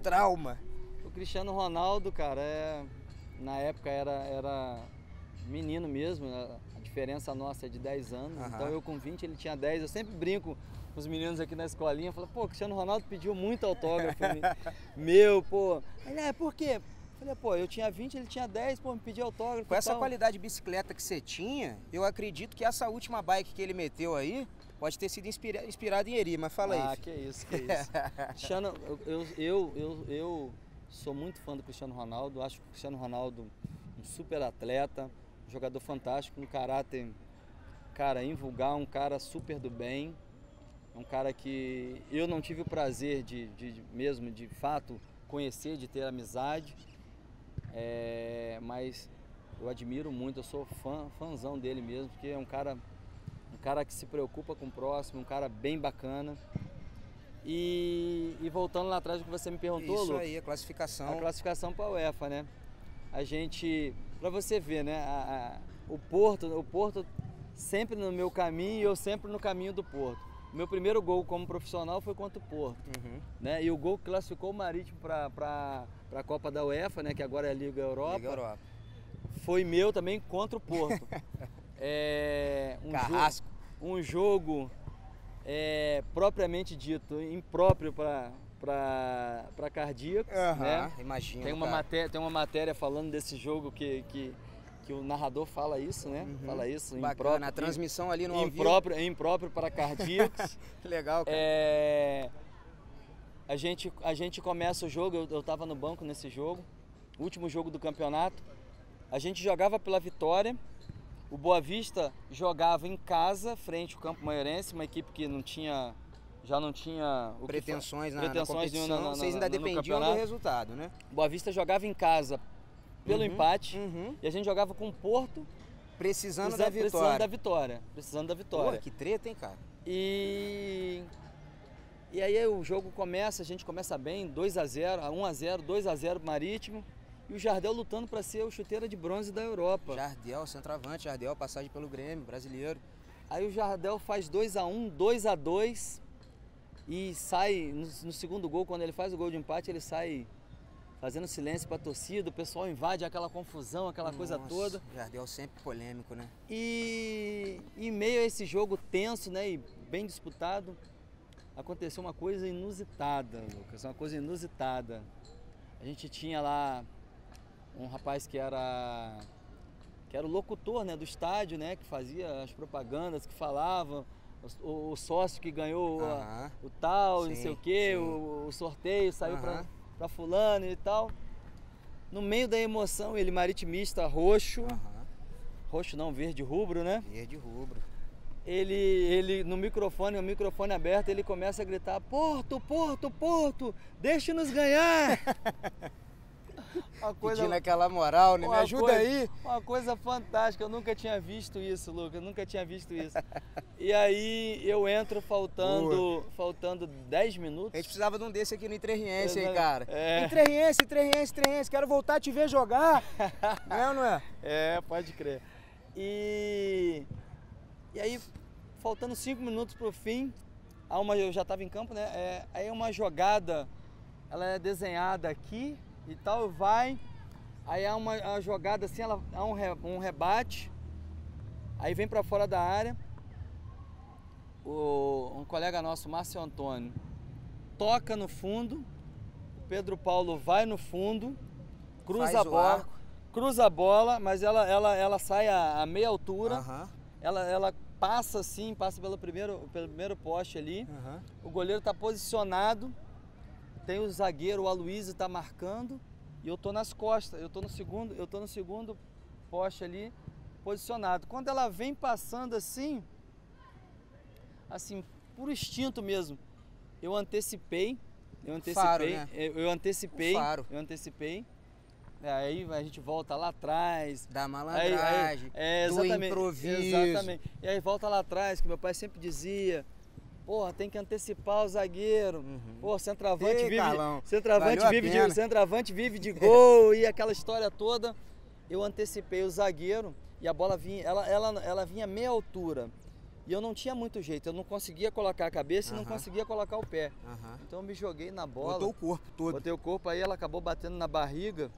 trauma. O Cristiano Ronaldo, cara, na época era menino mesmo, a diferença nossa é de 10 anos, então eu com 20, ele tinha 10, eu sempre brinco com os meninos aqui na escolinha, falo, pô, o Cristiano Ronaldo pediu muito autógrafo meu, pô. Ele, por quê? Eu falei, pô, eu tinha 20, ele tinha 10, pô, me pediu autógrafo. Com essa qualidade de bicicleta que você tinha, eu acredito que essa última bike que ele meteu aí pode ter sido inspirado em Eri, mas fala aí. Ah, que isso. Cristiano, eu sou muito fã do Cristiano Ronaldo, acho que o Cristiano Ronaldo um super atleta, um jogador fantástico, um caráter, cara, invulgar, um cara super do bem, um cara que eu não tive o prazer de fato conhecer, de ter amizade, mas eu admiro muito, eu sou fãzão dele mesmo, porque é um cara que se preocupa com o próximo, um cara bem bacana. E voltando lá atrás do que você me perguntou, isso Lu, aí, a classificação. A classificação para a UEFA, né? A gente, para você ver, né? O Porto sempre no meu caminho e eu sempre no caminho do Porto. Meu primeiro gol como profissional foi contra o Porto, né? E o gol que classificou o Marítimo para a Copa da UEFA, né? Que agora é a Liga Europa. Liga Europa. Foi meu também contra o Porto. Carrasco. Um jogo propriamente dito, impróprio para cardíacos, né? Imagino. Tem uma matéria falando desse jogo que o narrador fala isso, né? Fala isso. Bacana, impróprio, a transmissão ali no impróprio para cardíacos. Legal, cara. A gente começa o jogo, eu estava no banco nesse jogo, último jogo do campeonato. A gente jogava pela vitória. O Boa Vista jogava em casa, frente ao Campo Maiorense, uma equipe que já não tinha pretensões na competição. Vocês ainda dependiam do resultado, né? Boa Vista jogava em casa pelo empate e a gente jogava com o Porto precisando da vitória. Precisando da vitória. Pô, que treta, hein, cara? E aí o jogo começa, a gente começa bem, 2-0, 1-0, 2-0 Marítimo. E o Jardel lutando para ser o chuteira de bronze da Europa. Jardel, centroavante, Jardel, passagem pelo Grêmio, brasileiro. Aí o Jardel faz 2-1, 2-2 e sai no segundo gol, quando ele faz o gol de empate, ele sai fazendo silêncio para a torcida, o pessoal invade aquela confusão, aquela coisa toda. Jardel sempre polêmico, né? E em meio a esse jogo tenso, né, e bem disputado, aconteceu uma coisa inusitada, Lucas, uma coisa inusitada. A gente tinha lá um rapaz que era o locutor, né, do estádio, né, que fazia as propagandas, que falava, o sócio que ganhou o tal, não sei o quê, o sorteio saiu para fulano e tal. No meio da emoção, ele maritimista, roxo não, verde rubro, né? Verde rubro. Ele no microfone, o microfone aberto, ele começa a gritar: Porto, Porto, Porto, deixe-nos ganhar! Pedindo aquela moral, né? Me ajuda aí! Uma coisa fantástica, eu nunca tinha visto isso, Lucas, eu nunca tinha visto isso. E aí eu entro faltando 10 minutos. A gente precisava de um desse aqui no Entrerriense, hein, cara? Entrerriense, quero voltar a te ver jogar! Não é? Pode crer. E aí, faltando 5 minutos pro fim, eu já estava em campo, né? Aí uma jogada, ela é desenhada aqui e tal, aí há uma jogada assim, há um rebate, aí vem para fora da área, um colega nosso, Márcio Antônio, toca no fundo, o Pedro Paulo vai no fundo, cruza a bola, mas ela sai a meia altura, ela passa assim, passa pelo primeiro poste ali, o goleiro está posicionado, tem o zagueiro, o Aloysio está marcando, e eu tô nas costas, eu tô no segundo poste ali, posicionado. Quando ela vem passando assim, por instinto mesmo, eu antecipei, Faro, né? eu antecipei. Aí a gente volta lá atrás. Da malandragem, do improviso. Exatamente. E aí volta lá atrás, que meu pai sempre dizia: porra, tem que antecipar o zagueiro. Pô, centroavante vive de gol e aquela história toda. Eu antecipei o zagueiro e a bola vinha, ela vinha meia altura. E eu não tinha muito jeito, eu não conseguia colocar a cabeça e não conseguia colocar o pé. Então eu me joguei na bola. Botou o corpo todo. Botei o corpo, aí ela acabou batendo na barriga.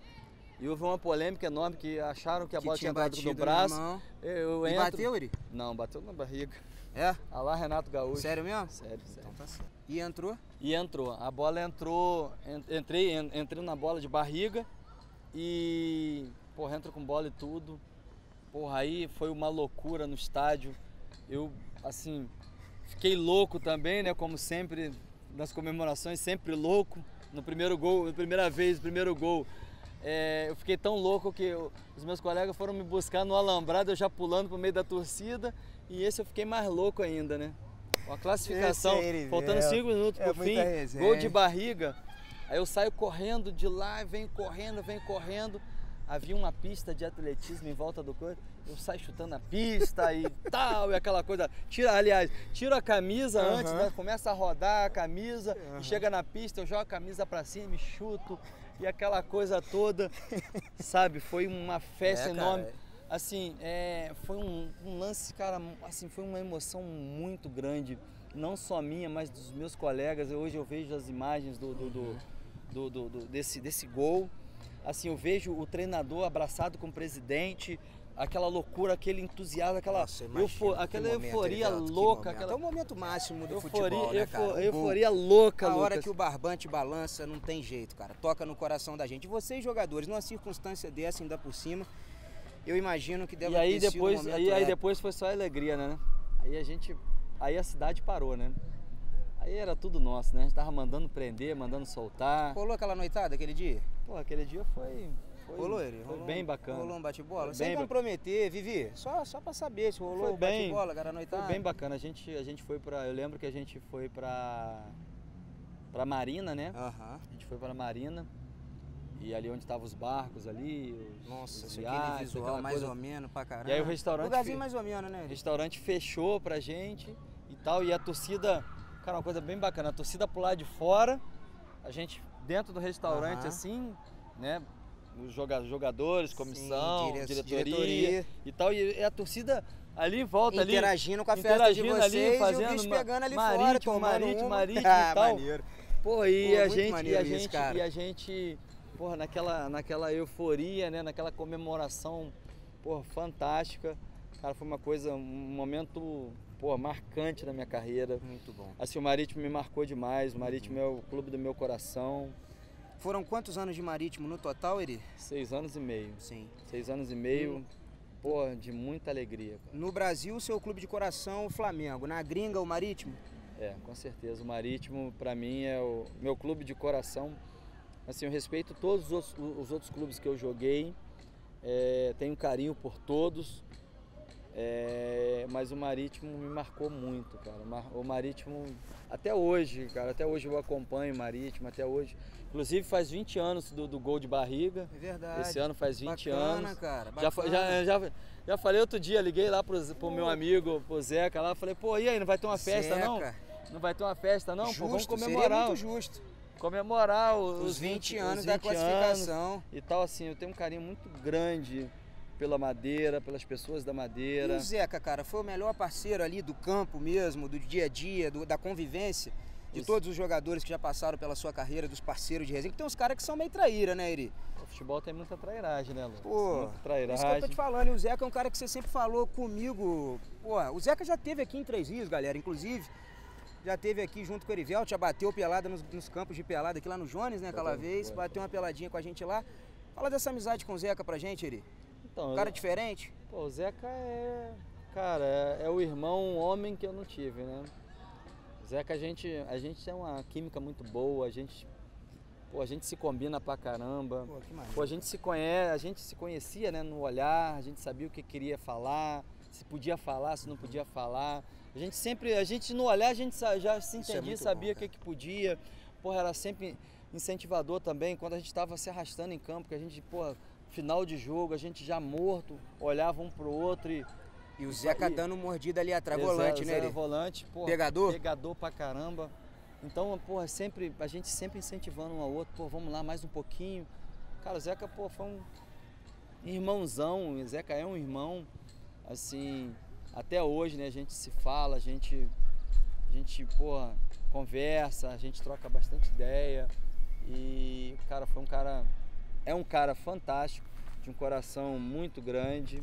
E houve uma polêmica enorme, que acharam que a bola tinha entrado no braço. Bateu, Eri? Não, bateu na barriga. Ah lá, Renato Gaúcho. Sério mesmo? Sério. Então tá certo. E entrou? E entrou. A bola entrou, entrei na bola de barriga e, porra, entrou com bola e tudo. Porra, aí foi uma loucura no estádio. Eu, assim, fiquei louco também, né, como sempre, nas comemorações, sempre louco. No primeiro gol, primeiro gol, eu fiquei tão louco que os meus colegas foram me buscar no alambrado, eu já pulando pro meio da torcida, e esse eu fiquei mais louco ainda, né? Uma classificação, faltando 5 minutos pro fim, gol de barriga, aí eu saio correndo de lá, venho correndo, havia uma pista de atletismo em volta do corpo, eu saio chutando a pista e tal, e aquela coisa, tiro a camisa antes, né? Começa a rodar a camisa, e chega na pista, eu jogo a camisa pra cima e chuto, e aquela coisa toda, sabe, foi uma festa enorme. Assim, foi um lance, cara, assim, foi uma emoção muito grande. não só minha, mas dos meus colegas. Hoje eu vejo as imagens desse gol. Assim, eu vejo o treinador abraçado com o presidente, aquela loucura, aquele entusiasmo, aquela euforia louca. É o momento máximo do futebol, né, cara? Euforia louca, A hora que o barbante balança, não tem jeito, cara. Toca no coração da gente. E vocês, jogadores, numa circunstância dessa, ainda por cima, eu imagino que deve ter sido um momento aí depois foi só alegria, né? Aí a cidade parou, né? Aí era tudo nosso, né? A gente tava mandando prender, mandando soltar. Rolou aquela noitada aquele dia? Pô, aquele dia foi bem bacana. Rolou um bate-bola? Sem comprometer, Vivi, só pra saber se rolou o bate-bola, cara, noitada. Foi bem bacana, a gente foi pra... Eu lembro que a gente foi pra Marina, né? A gente foi pra Marina. E ali onde estavam os barcos ali, os iates, aquele visual mais ou menos pra caramba. E aí o restaurante... Lugarzinho mais ou menos, né? O restaurante fechou pra gente e tal, e a torcida... Cara, uma coisa bem bacana, a torcida pro lado de fora, a gente dentro do restaurante assim, né? Os jogadores, comissão, diretoria e tal, e a torcida ali em volta, interagindo com a festa de vocês ali, fazendo, e o bicho pegando ali fora, tomando marítimo e tal. Maneiro. Pô, e a gente, porra, naquela euforia, né? Naquela comemoração, porra, fantástica. Cara, foi um momento, pô, marcante na minha carreira. Muito bom. Assim, o Marítimo me marcou demais, o Marítimo é o clube do meu coração. Foram quantos anos de Marítimo no total, Eri? 6 anos e meio. Sim. 6 anos e meio, pô, de muita alegria, cara. No Brasil, o seu clube de coração, o Flamengo. Na gringa, o Marítimo? É, com certeza. O Marítimo, pra mim, é o meu clube de coração. Assim, eu respeito todos os outros clubes que eu joguei, tenho carinho por todos. Mas o Marítimo me marcou muito, cara. O Marítimo, até hoje, cara, até hoje eu acompanho o Marítimo, até hoje. Inclusive faz 20 anos do gol de barriga. É verdade. Esse ano faz 20 bacana, anos. Cara, já falei outro dia, liguei lá pro meu amigo, pro Zeca lá, falei, pô, e aí, não vai ter uma festa não? Não vai ter uma festa não? Justo, pô, vamos comemorar. Muito justo. Comemorar os 20 anos da classificação. E tal, assim, eu tenho um carinho muito grande pela Madeira, pelas pessoas da Madeira. E o Zeca, cara, foi o melhor parceiro ali do campo mesmo, do dia a dia, da convivência, de todos os jogadores que já passaram pela sua carreira, dos parceiros de resenha, que tem uns caras que são meio traíra, né, Eri? O futebol tem muita trairagem, né, Lu? Pô, muita trairagem. Isso que eu tô te falando, e o Zeca é um cara que você sempre falou comigo. Pô, o Zeca já teve aqui em Três Rios, galera, inclusive, já teve aqui junto com o Erivelto, já bateu pelada nos campos de pelada aqui lá no Jones, né, aquela vez, bateu uma peladinha com a gente lá. Fala dessa amizade com o Zeca pra gente, Eri. Então, um cara diferente? Pô, o Zeca cara, é o irmão homem que eu não tive, né? O Zeca, a gente tem uma química muito boa, a gente se combina pra caramba. Pô, que pô, a gente se conhecia, né, no olhar, a gente sabia o que queria falar, se podia falar, se não podia falar. A gente no olhar, a gente já se entendia, sabia o que podia. Porra, era sempre incentivador também, quando a gente tava se arrastando em campo, que a gente, porra, final de jogo, a gente já morto, olhava um pro outro e o Zeca dando mordida ali atrás, volante, né? Volante, pô. Pegador? Pegador pra caramba. Então, pô, a gente sempre incentivando um ao outro, pô, vamos lá mais um pouquinho. Cara, o Zeca, pô, foi um irmãozão, o Zeca é um irmão, assim, até hoje, né, a gente se fala, a gente, pô, conversa, a gente troca bastante ideia e, cara, é um cara fantástico, de um coração muito grande.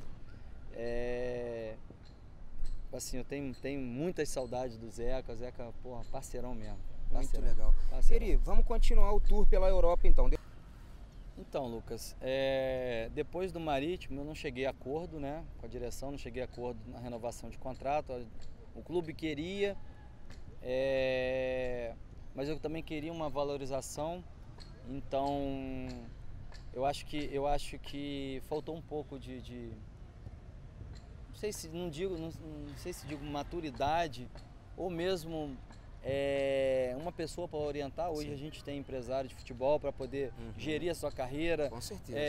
Assim, eu tenho muitas saudades do Zeca. O Zeca, porra, parceirão mesmo. Muito legal. Eri, vamos continuar o tour pela Europa então. Então, Lucas, depois do Marítimo eu não cheguei a acordo, né, com a direção, não cheguei a acordo na renovação de contrato. O clube queria, mas eu também queria uma valorização. Então, eu acho que faltou um pouco de não sei se digo maturidade ou mesmo uma pessoa para orientar. Hoje Sim. A gente tem empresário de futebol para poder gerir a sua carreira. Com certeza.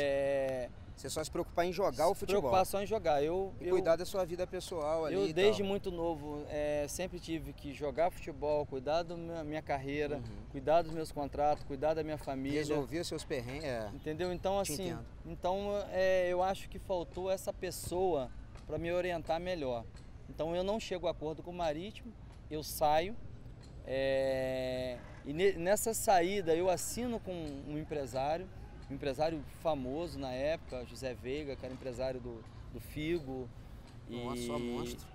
Você só se preocupar em jogar o futebol. Preocupar só em jogar. E cuidar da sua vida pessoal ali. Eu desde muito novo sempre tive que jogar futebol, cuidar da minha carreira, cuidar dos meus contratos, cuidar da minha família. Resolver os seus perrengues. Entendeu? Então assim, eu acho que faltou essa pessoa para me orientar melhor. Então eu não chego a acordo com o Marítimo eu saio, e nessa saída eu assino com um empresário famoso na época, José Veiga, que era empresário do Figo. Nossa, só monstro.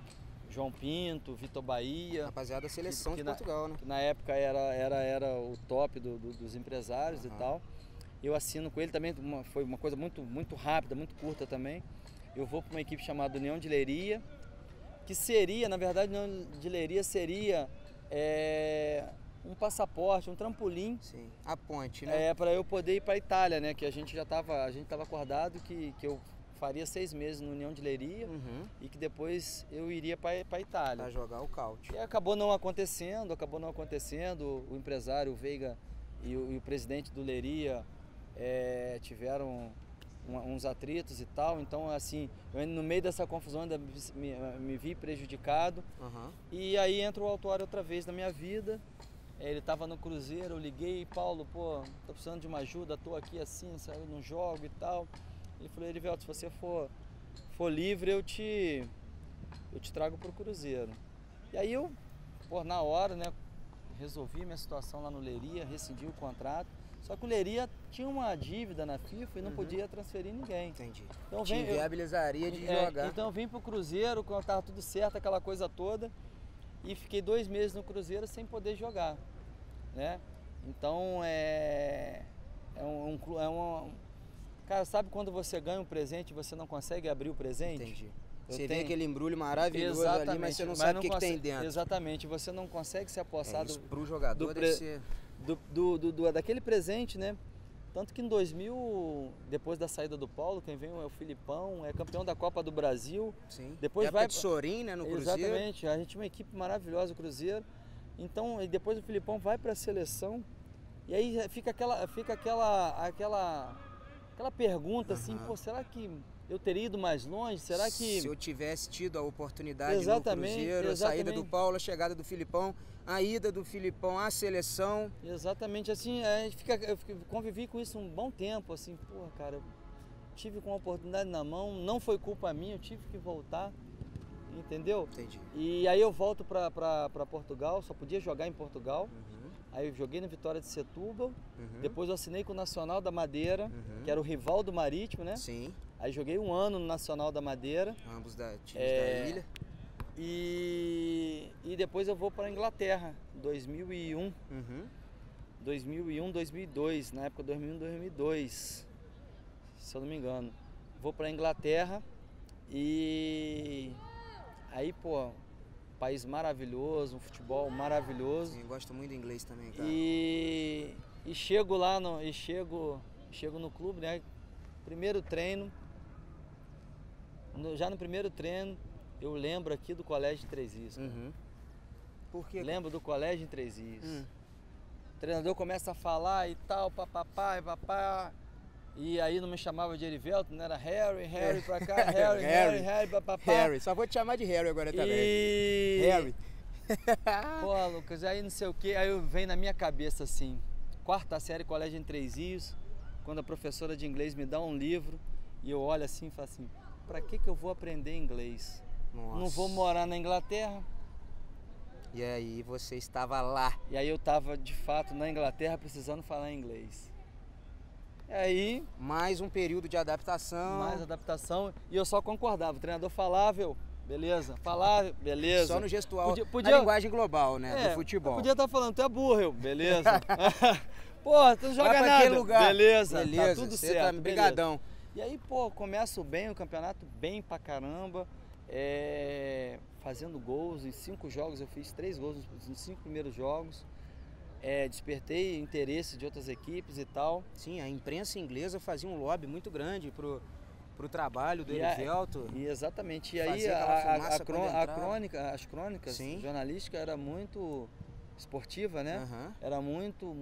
João Pinto, Vitor Bahia. Rapaziada da seleção de Portugal, né? Que na época era o top dos empresários e tal. Eu assino com ele também, foi uma coisa muito rápida, muito curta também. Eu vou para uma equipe chamada União de Leiria, que seria, na verdade, União de Leiria seria um passaporte, um trampolim. Sim, a ponte, né? Para eu poder ir para a Itália, né? Que a gente estava acordado que eu faria 6 meses no União de Leiria e que depois eu iria para a Itália. Para jogar o caute. E acabou não acontecendo. O empresário, o Veiga e o presidente do Leiria tiveram uns atritos e tal. Então, assim, eu no meio dessa confusão ainda me vi prejudicado. E aí entra o Autuori outra vez na minha vida. Ele estava no Cruzeiro, eu liguei, Paulo, pô, tô precisando de uma ajuda, tô aqui assim, sabe, não jogo e tal. Ele falou, Erivelto, se você for livre, eu te trago pro Cruzeiro. E aí eu, na hora, né, resolvi minha situação lá no Leiria, rescindi o contrato. Só que o Leiria tinha uma dívida na FIFA e não podia transferir ninguém. Entendi. Então, te viabilizaria de jogar. Então eu vim pro Cruzeiro, quando estava tudo certo, aquela coisa toda. E fiquei 2 meses no Cruzeiro sem poder jogar, né? Então cara, sabe quando você ganha um presente e você não consegue abrir o presente? Entendi. Você vê aquele embrulho maravilhoso ali, mas você não sabe o que tem dentro. Exatamente, você não consegue se apossar pro jogador deve ser... daquele presente, né? Tanto que em 2000, depois da saída do Paulo, quem vem é o Filipão, é campeão da Copa do Brasil. Sim. Depois vai de Sorin, né, no Cruzeiro. Exatamente, a gente tinha uma equipe maravilhosa, o Cruzeiro. Então, e depois o Filipão vai para a seleção. E aí fica aquela pergunta assim, pô, será que eu teria ido mais longe? Será que... Se eu tivesse tido a oportunidade no Cruzeiro, a saída do Paulo, a chegada do Filipão, a ida do Filipão à seleção. Exatamente, assim, eu convivi com isso um bom tempo, assim, pô, cara, eu tive com a oportunidade na mão, não foi culpa minha, eu tive que voltar, entendeu? Entendi. E aí eu volto para Portugal, só podia jogar em Portugal. Aí eu joguei no Vitória de Setúbal, depois eu assinei com o Nacional da Madeira, que era o rival do Marítimo, né? Sim. Aí joguei 1 ano no Nacional da Madeira. Ambos times da ilha. E depois eu vou para a Inglaterra, 2001. 2001, 2002, na época 2001, 2002, se eu não me engano. Vou para a Inglaterra e aí, pô, país maravilhoso, um futebol maravilhoso. Sim, gosto muito do inglês também, cara. E chego lá chego no clube, né? Primeiro treino. Já no primeiro treino, eu lembro aqui do Colégio de Três Rios. Por quê? Lembro do Colégio de Três Rios. O treinador começa a falar e tal, papapá. E aí não me chamava de Erivelto, não era Harry pra cá, Harry, papapá. Harry, só vou te chamar de Harry agora também. Harry. Pô, Lucas, aí não sei o que, aí vem na minha cabeça assim, 4ª série, Colégio em Três Rios, quando a professora de inglês me dá um livro e eu olho assim e falo assim, pra que eu vou aprender inglês? Nossa. Não vou morar na Inglaterra. E aí você estava lá. E aí eu estava de fato na Inglaterra precisando falar inglês. E aí... Mais um período de adaptação. Mais adaptação e eu só concordava. O treinador falava, beleza. Falava, beleza. Só no gestual, na linguagem global, né, do futebol. Podia estar falando, tu é burro, beleza. Pô, tu não joga nada. Lugar. Beleza, tá tudo você certo. Tá brigadão. E aí, pô, começo bem o campeonato, bem pra caramba. Fazendo gols em 5 jogos, eu fiz 3 gols nos 5 primeiros jogos. Despertei interesse de outras equipes e tal. Sim, a imprensa inglesa fazia um lobby muito grande pro trabalho do Erivelto. Exatamente. E aí as crônicas jornalísticas era muito esportiva, né? Era muito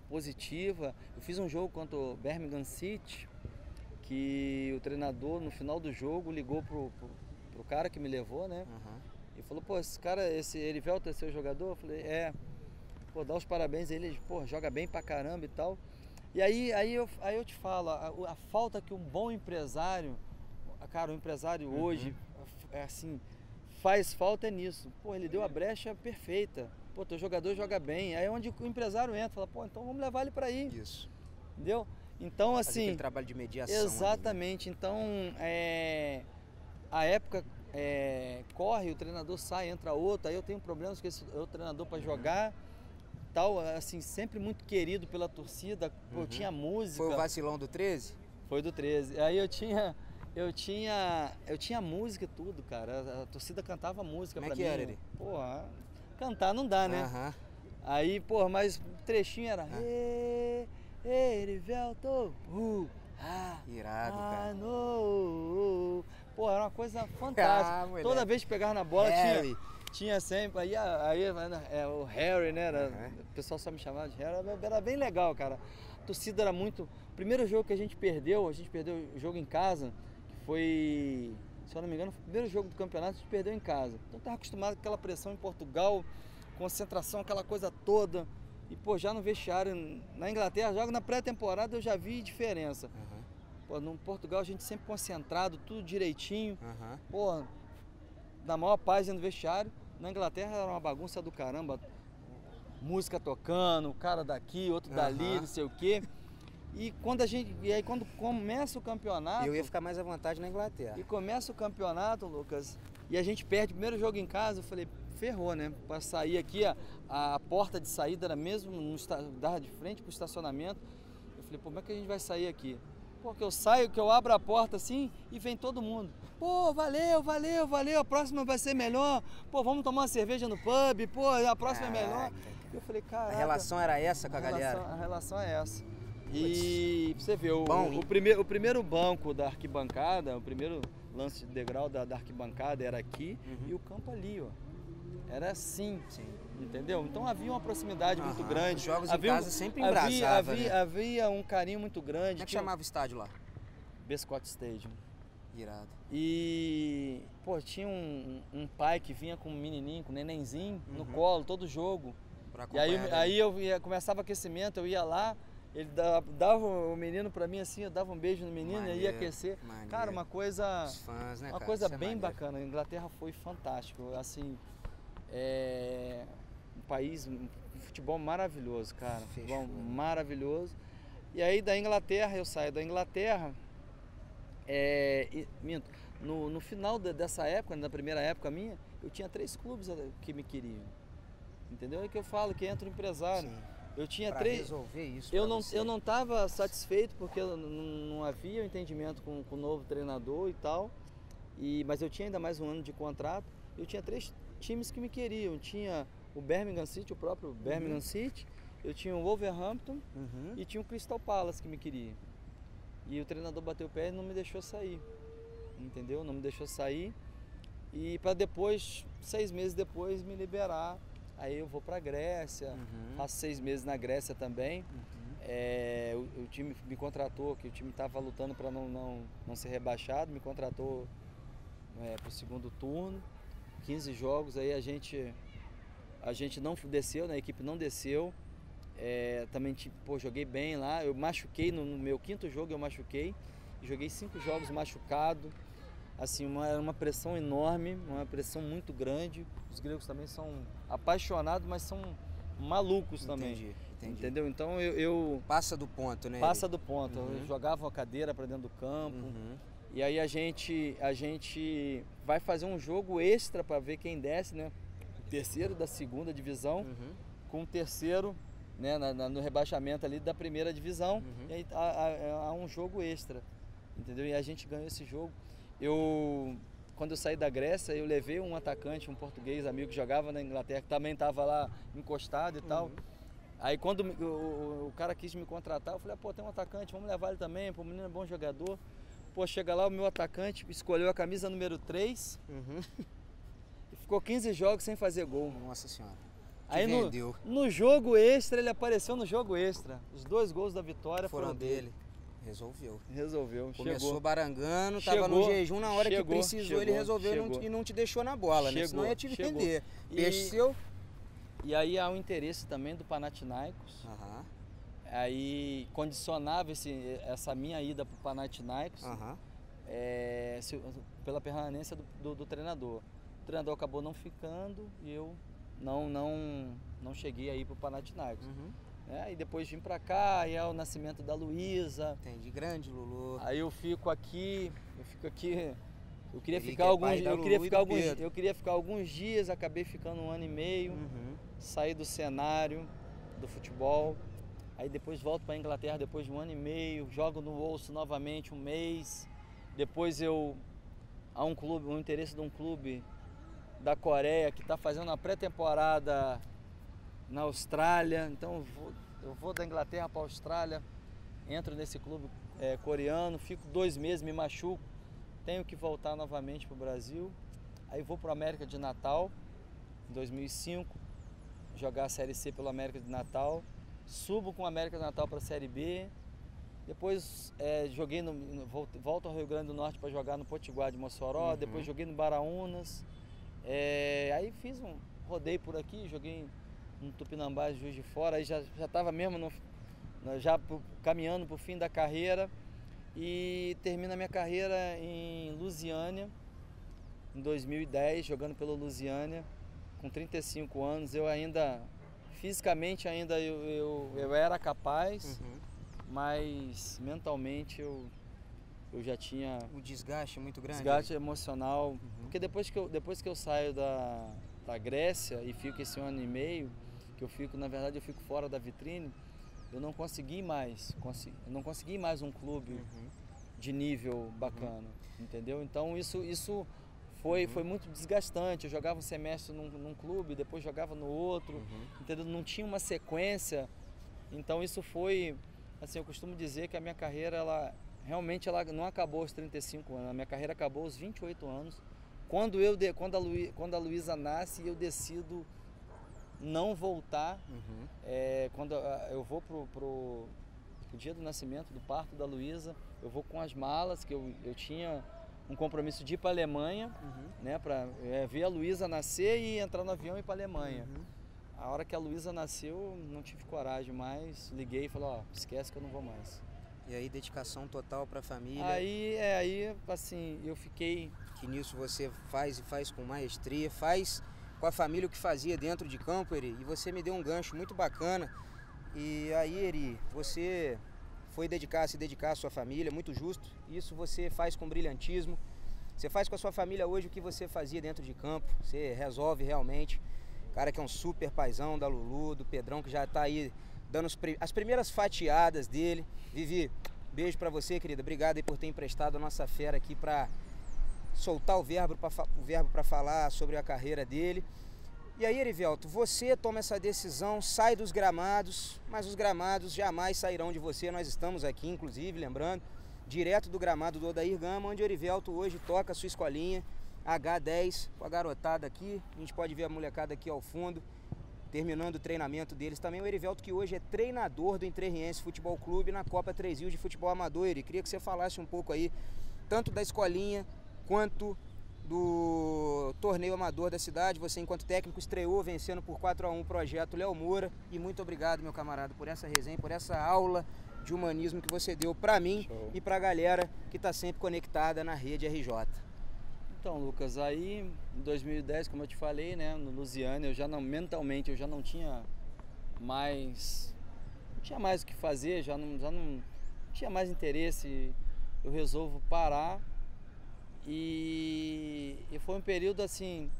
positiva. Eu fiz um jogo contra o Birmingham City, que o treinador no final do jogo ligou pro cara que me levou, né? E falou, pô, esse Erivelto é seu jogador? Eu falei, pô, dá os parabéns a ele, pô, joga bem pra caramba e tal. E aí eu te falo, a falta que um bom empresário, cara, o empresário hoje, assim, faz falta é nisso. Pô, ele deu a brecha perfeita. Pô, teu jogador joga bem. Aí é onde o empresário entra, fala, pô, então vamos levar ele para aí. Isso. Entendeu? Então, Fazer assim... aquele trabalho de mediação. Exatamente. Ali, né? Então, a época corre, o treinador sai, entra outro. Aí eu tenho problemas com esse outro treinador para jogar. Tal, assim, sempre muito querido pela torcida. Pô, eu tinha música. Foi o vacilão do 13? Foi do 13. Aí eu tinha música e tudo, cara. A torcida cantava música pra mim. Como é que era ele? Porra, cantar não dá, né? Aí, porra, mas o trechinho era... Erivelto, irado, cara. Porra, era uma coisa fantástica. Toda vez que pegava na bola, tinha sempre... Aí o Harry, né? O pessoal só me chamava de Harry. Era bem legal, cara. A torcida era muito... O primeiro jogo que a gente perdeu o jogo em casa, que foi... Se eu não me engano, foi o primeiro jogo do campeonato, a gente perdeu em casa. Então eu tava acostumado com aquela pressão em Portugal, concentração, aquela coisa toda. E, pô, já no vestiário, na Inglaterra, jogo na pré-temporada, eu já vi diferença. Pô, no Portugal a gente sempre concentrado, tudo direitinho. Pô, na maior paz no vestiário. Na Inglaterra era uma bagunça do caramba. Música tocando, o cara daqui, outro dali, não sei o quê. E aí quando começa o campeonato... Eu ia ficar mais à vontade na Inglaterra. E começa o campeonato, Lucas, e a gente perde o primeiro jogo em casa, eu falei, ferrou, né? Para sair aqui, a porta de saída era mesmo dar de frente pro estacionamento. Eu falei, pô, como é que a gente vai sair aqui? Pô, que eu abro a porta assim e vem todo mundo. Pô, valeu, a próxima vai ser melhor. Pô, vamos tomar uma cerveja no pub, pô, a próxima é melhor. Eu falei, cara. A relação era essa com a galera? A relação é essa. E você vê, o primeiro banco da arquibancada, o primeiro lance de degrau da arquibancada era aqui e o campo ali, ó. Era assim, entendeu? Então havia uma proximidade muito grande. Os jogos em casa sempre embrasavam, havia um carinho muito grande. Como é que chamava o estádio lá? Bescott Stadium. Irado. E, pô, tinha um pai que vinha com um menininho, com um nenenzinho no colo, todo jogo. E aí começava o aquecimento, eu ia lá, ele dava o menino pra mim assim, eu dava um beijo no menino e ia aquecer. Cara, uma coisa... Os fãs, né, uma cara? coisa bem bacana. A Inglaterra foi fantástico, assim... um país, um futebol maravilhoso, cara. Futebol maravilhoso. E aí da Inglaterra, eu saio da Inglaterra, no final dessa época, na primeira época minha, eu tinha 3 clubes que me queriam. Entendeu? É que eu falo que entra o empresário. Eu tinha pra 3. Resolver isso Eu não estava satisfeito porque não havia entendimento com o novo treinador e tal. Mas eu tinha ainda mais um ano de contrato. Eu tinha 3 times que me queriam. Eu tinha o Birmingham City, o próprio Birmingham City. Eu tinha o Wolverhampton e tinha o Crystal Palace que me queria. E o treinador bateu o pé e não me deixou sair. Entendeu? Não me deixou sair. E para depois, 6 meses depois, me liberar. Aí eu vou para a Grécia, faço 6 meses na Grécia também. O time me contratou, que o time estava lutando para não ser rebaixado, me contratou para o segundo turno, 15 jogos, aí a gente não desceu, né? A equipe não desceu. Também joguei bem lá, eu machuquei, no meu 5º jogo eu machuquei, joguei 5 jogos machucado. Assim, uma pressão enorme, uma pressão muito grande. Os gregos também são apaixonados, mas são malucos também. Entendi. Entendeu? Então eu... Passa do ponto, né? Passa do ponto. Eu jogava uma cadeira para dentro do campo. E aí a gente vai fazer um jogo extra para ver quem desce, né? O terceiro da 2ª divisão, com o terceiro, né, no rebaixamento ali da 1ª divisão. E aí há um jogo extra, entendeu? E a gente ganhou esse jogo. Quando eu saí da Grécia, eu levei um atacante, um português amigo que jogava na Inglaterra, que também estava lá encostado e tal. Aí quando o cara quis me contratar, eu falei, pô, tem um atacante, vamos levar ele também, pô, o menino é bom jogador. Pô, chega lá, o meu atacante escolheu a camisa número 3 e ficou 15 jogos sem fazer gol. Nossa senhora. Aí no jogo extra, ele apareceu no jogo extra. Os 2 gols da vitória foram dele. Resolveu. Começou barangando, tava no jejum, na hora que precisou, ele resolveu e não te deixou na bola, né? Senão ia te vender. E aí há um interesse também do Panathinaikos. Aí condicionava essa minha ida para o Panathinaikos pela permanência do treinador. treinador acabou não ficando e eu não cheguei aí pro Panathinaikos. E depois vim pra cá, aí é o nascimento da Luísa. Entendi, grande Lulu. Aí eu fico aqui. Eu queria ficar alguns dias, acabei ficando 1 ano e meio, saí do cenário do futebol, aí depois volto para a Inglaterra depois de 1 ano e meio, jogo no Wolves novamente 1 mês, depois há um interesse de um clube da Coreia que está fazendo uma pré-temporada na Austrália, então eu vou da Inglaterra para a Austrália, entro nesse clube coreano, fico 2 meses, me machuco, tenho que voltar novamente para o Brasil, aí vou para o América de Natal, em 2005, jogar a Série C pelo América de Natal, subo com o América de Natal para a Série B, depois volto ao Rio Grande do Norte para jogar no Potiguar de Mossoró, depois joguei no Baraunas, aí fiz um rodeio por aqui, joguei no Tupinambás, Juiz de Fora, aí já estava mesmo caminhando para o fim da carreira e termino a minha carreira em Lusiânia, em 2010, jogando pelo Lusiânia, com 35 anos, eu ainda, fisicamente ainda eu era capaz, mas mentalmente eu já tinha... O desgaste muito grande? Desgaste emocional, porque depois que eu saio da Grécia e fico esse 1 ano e meio, que eu fico, na verdade eu fico fora da vitrine, eu não consegui mais um clube de nível bacana, entendeu? Então isso foi muito desgastante, eu jogava um semestre num clube, depois jogava no outro, entendeu? Não tinha uma sequência, então isso foi, assim, eu costumo dizer que a minha carreira, ela realmente não acabou aos 35 anos, a minha carreira acabou aos 28 anos, quando a Luísa nasce e eu decido não voltar, quando eu vou pro dia do nascimento, do parto da Luísa, eu vou com as malas, que eu tinha um compromisso de ir para a Alemanha, né, para ver a Luísa nascer e entrar no avião e ir para a Alemanha. A hora que a Luísa nasceu, não tive coragem mais, liguei e falei, esquece que eu não vou mais. E aí, dedicação total para a família? Aí, assim, eu fiquei... Que nisso você faz e faz com maestria, faz com a família o que fazia dentro de campo, Eri, e você me deu um gancho muito bacana. E aí, Eri, você foi se dedicar à sua família, muito justo. Isso você faz com brilhantismo. Você faz com a sua família hoje o que você fazia dentro de campo. Você resolve realmente. Cara que é um super paizão da Lulu, do Pedrão, que já está aí dando as primeiras fatiadas dele. Vivi, beijo pra você, querida. Obrigado aí por ter emprestado a nossa fera aqui pra soltar o verbo para falar sobre a carreira dele. E aí, Erivelto, você toma essa decisão, sai dos gramados, mas os gramados jamais sairão de você. Nós estamos aqui, inclusive, lembrando, direto do gramado do Odair Gama, onde o Erivelto hoje toca a sua escolinha H10 com a garotada aqui. A gente pode ver a molecada aqui ao fundo, terminando o treinamento deles. Também o Erivelto, que hoje é treinador do Entrerriense Futebol Clube na Copa 3 Rios de Futebol Amador. Eri, queria que você falasse um pouco aí, tanto da escolinha quanto do torneio amador da cidade. Você, enquanto técnico, estreou vencendo por 4-1 o projeto Léo Moura. E muito obrigado, meu camarada, por essa resenha, por essa aula de humanismo que você deu para mim. Show. E para a galera que está sempre conectada na rede RJ. Então, Lucas, aí em 2010, como eu te falei, né, no Lusiânia, mentalmente eu já não tinha mais o que fazer, já não tinha mais interesse. Eu resolvo parar. E foi um período assim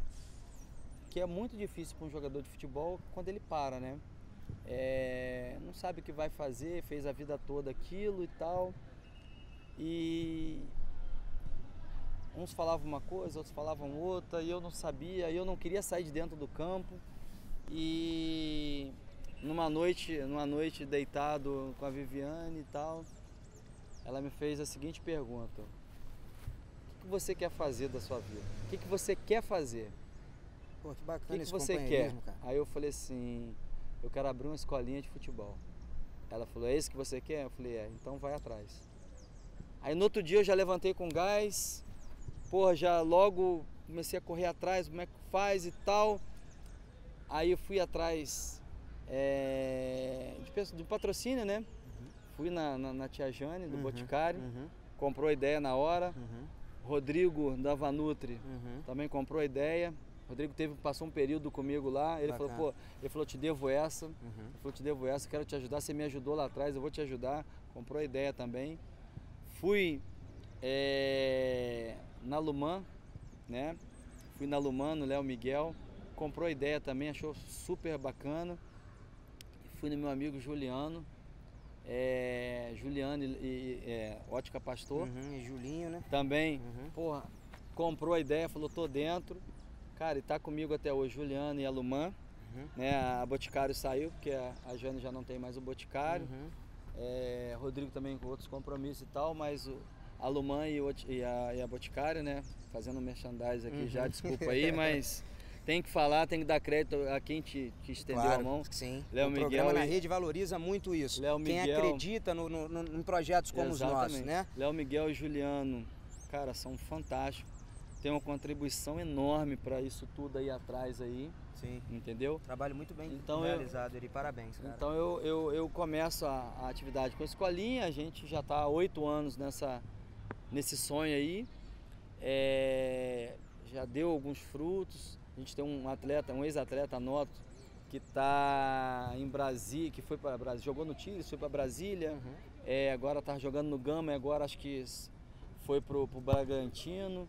que é muito difícil para um jogador de futebol quando ele para, né? Não sabe o que vai fazer, fez a vida toda aquilo e tal. E uns falavam uma coisa, outros falavam outra, e eu não sabia, eu não queria sair de dentro do campo. E numa noite deitado com a Viviane e tal, ela me fez a seguinte pergunta: o que você quer fazer da sua vida? O que você quer fazer? Pô, que bacana esse você quer? Cara. Aí eu falei assim, eu quero abrir uma escolinha de futebol. Ela falou, é isso que você quer? Eu falei, então vai atrás. Aí no outro dia eu já levantei com gás, já logo comecei a correr atrás, como é que faz e tal. Aí eu fui atrás de patrocínio, né? Fui na tia Jane, do Boticário, comprou a ideia na hora. Rodrigo da Vanutri também comprou a ideia. Rodrigo passou um período comigo lá, ele falou, pô, te devo essa, quero te ajudar, você me ajudou lá atrás, eu vou te ajudar. Comprou a ideia também. Fui na Luman, né? Fui na Luman, no Léo Miguel, comprou a ideia também, achou super bacana. Fui no meu amigo Juliano, Ótica Pastor. E Julinho, né? Também, porra, comprou a ideia, falou, tô dentro. Cara, e tá comigo até hoje, Juliano e a Luman, né? A Boticário saiu, porque a Jane já não tem mais o Boticário. Rodrigo também com outros compromissos e tal, mas a Luman e a Boticário, né? Fazendo merchandising aqui já, desculpa aí, mas tem que falar, tem que dar crédito a quem te estendeu a mão. Sim. Léo o Miguel programa na rede valoriza muito isso. Quem acredita em projetos como os nossos, né? Léo Miguel e Juliano, cara, são fantásticos. Tem uma contribuição enorme para isso tudo aí atrás aí. Sim. Entendeu? Trabalho muito bem realizado, Eri. Parabéns, cara. Então eu começo a atividade com a escolinha, a gente já está há 8 anos nesse sonho aí. Já deu alguns frutos. A gente tem um ex-atleta, Noto, que está em Brasília, que foi para Brasília, jogou no Tigres, foi para Brasília, agora está jogando no Gama, e agora acho que foi pro Bragantino.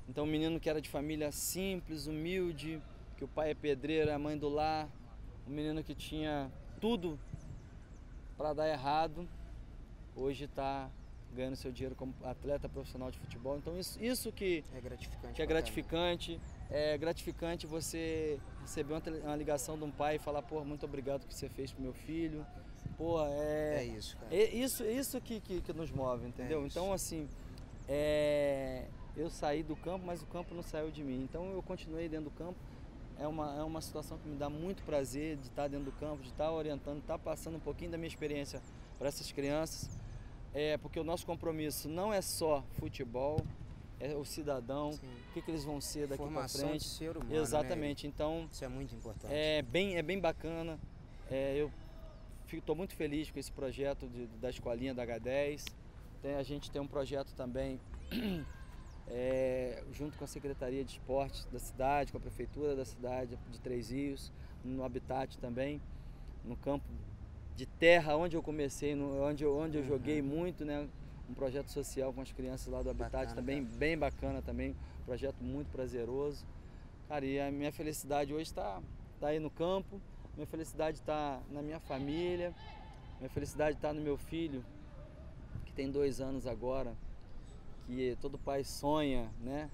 Então um menino que era de família simples, humilde, que o pai é pedreiro, a mãe do lar, um menino que tinha tudo para dar errado, hoje está ganhando seu dinheiro como atleta profissional de futebol. Então isso que é gratificante. É gratificante você receber uma ligação de um pai e falar, pô, muito obrigado pelo que você fez pro meu filho. Pô, é isso, cara. Isso que nos move, entendeu? Então, assim, eu saí do campo, mas o campo não saiu de mim. Então eu continuei dentro do campo. É uma situação que me dá muito prazer de estar dentro do campo, de estar orientando, de estar passando um pouquinho da minha experiência para essas crianças. Porque o nosso compromisso não é só futebol, é o cidadão, o que eles vão ser daqui para frente. Formação de ser humano, exatamente, né? Então isso é muito importante. É bem bacana. Eu estou muito feliz com esse projeto da escolinha da H10. A gente tem um projeto também junto com a Secretaria de Esporte da cidade, com a Prefeitura da cidade de Três Rios, no Habitat também, no campo de terra onde eu comecei, onde eu joguei muito, né? Um projeto social com as crianças lá do Habitat, bacana, também, cara. Bem bacana também, um projeto muito prazeroso. Cara, e a minha felicidade hoje está aí no campo, minha felicidade está na minha família, minha felicidade está no meu filho, que tem 2 anos agora, que todo pai sonha, né,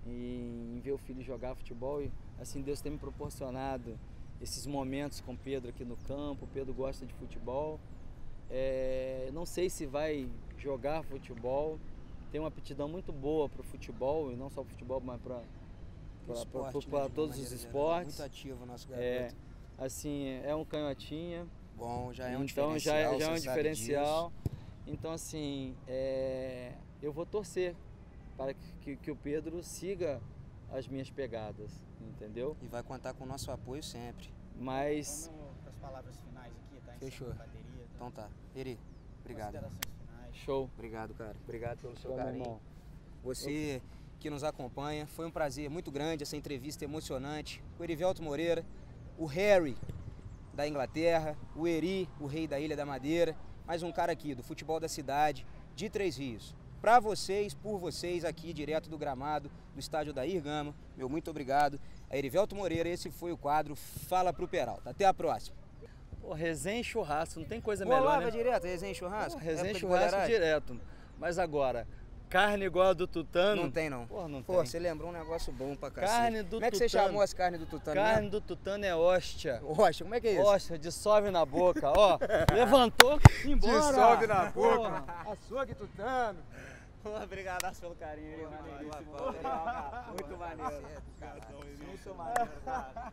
em ver o filho jogar futebol, e assim Deus tem me proporcionado esses momentos com o Pedro aqui no campo. O Pedro gosta de futebol, não sei se vai jogar futebol, tem uma aptidão muito boa para o futebol, e não só para o futebol, mas para todos os esportes. Muito ativo o nosso garoto. Assim, é um canhotinha. Bom, já é um então, diferencial. Já é um diferencial. Então, assim, eu vou torcer para que o Pedro siga as minhas pegadas, entendeu? E vai contar com o nosso apoio sempre. Mas... Vamos para as palavras finais aqui, tá? Fechou. Bateria, então tá. Eri, obrigado. Considerações finais. Show. Obrigado, cara. Obrigado pelo seu Bom, carinho. irmão. Você que nos acompanha, foi um prazer muito grande essa entrevista emocionante. O Erivelto Moreira, o Harry da Inglaterra, o Eri, o rei da Ilha da Madeira, mais um cara aqui do futebol da cidade de Três Rios. Para vocês, por vocês, aqui direto do gramado do estádio Odair Gama, meu muito obrigado. A Erivelto Moreira, esse foi o quadro Fala Pro Peralta. Até a próxima. Pô, resenha e churrasco, não tem coisa melhor, Rolava né? direto, resenha e churrasco? Pô, resenha e churrasco direto. Mas agora, carne igual a do tutano... Não tem, não. Pô, não tem. Pô, você lembrou um negócio bom pra cacete. Carne do tutano. Como é que você chamou as carnes do tutano? Carne do tutano é hóstia. Hóstia, como é que é isso? Hóstia, dissolve na boca, ó. Levantou, embora. Dissolve na boca. Açougue tutano. Obrigado pelo carinho, Muito maneiro. Muito maneiro, cara.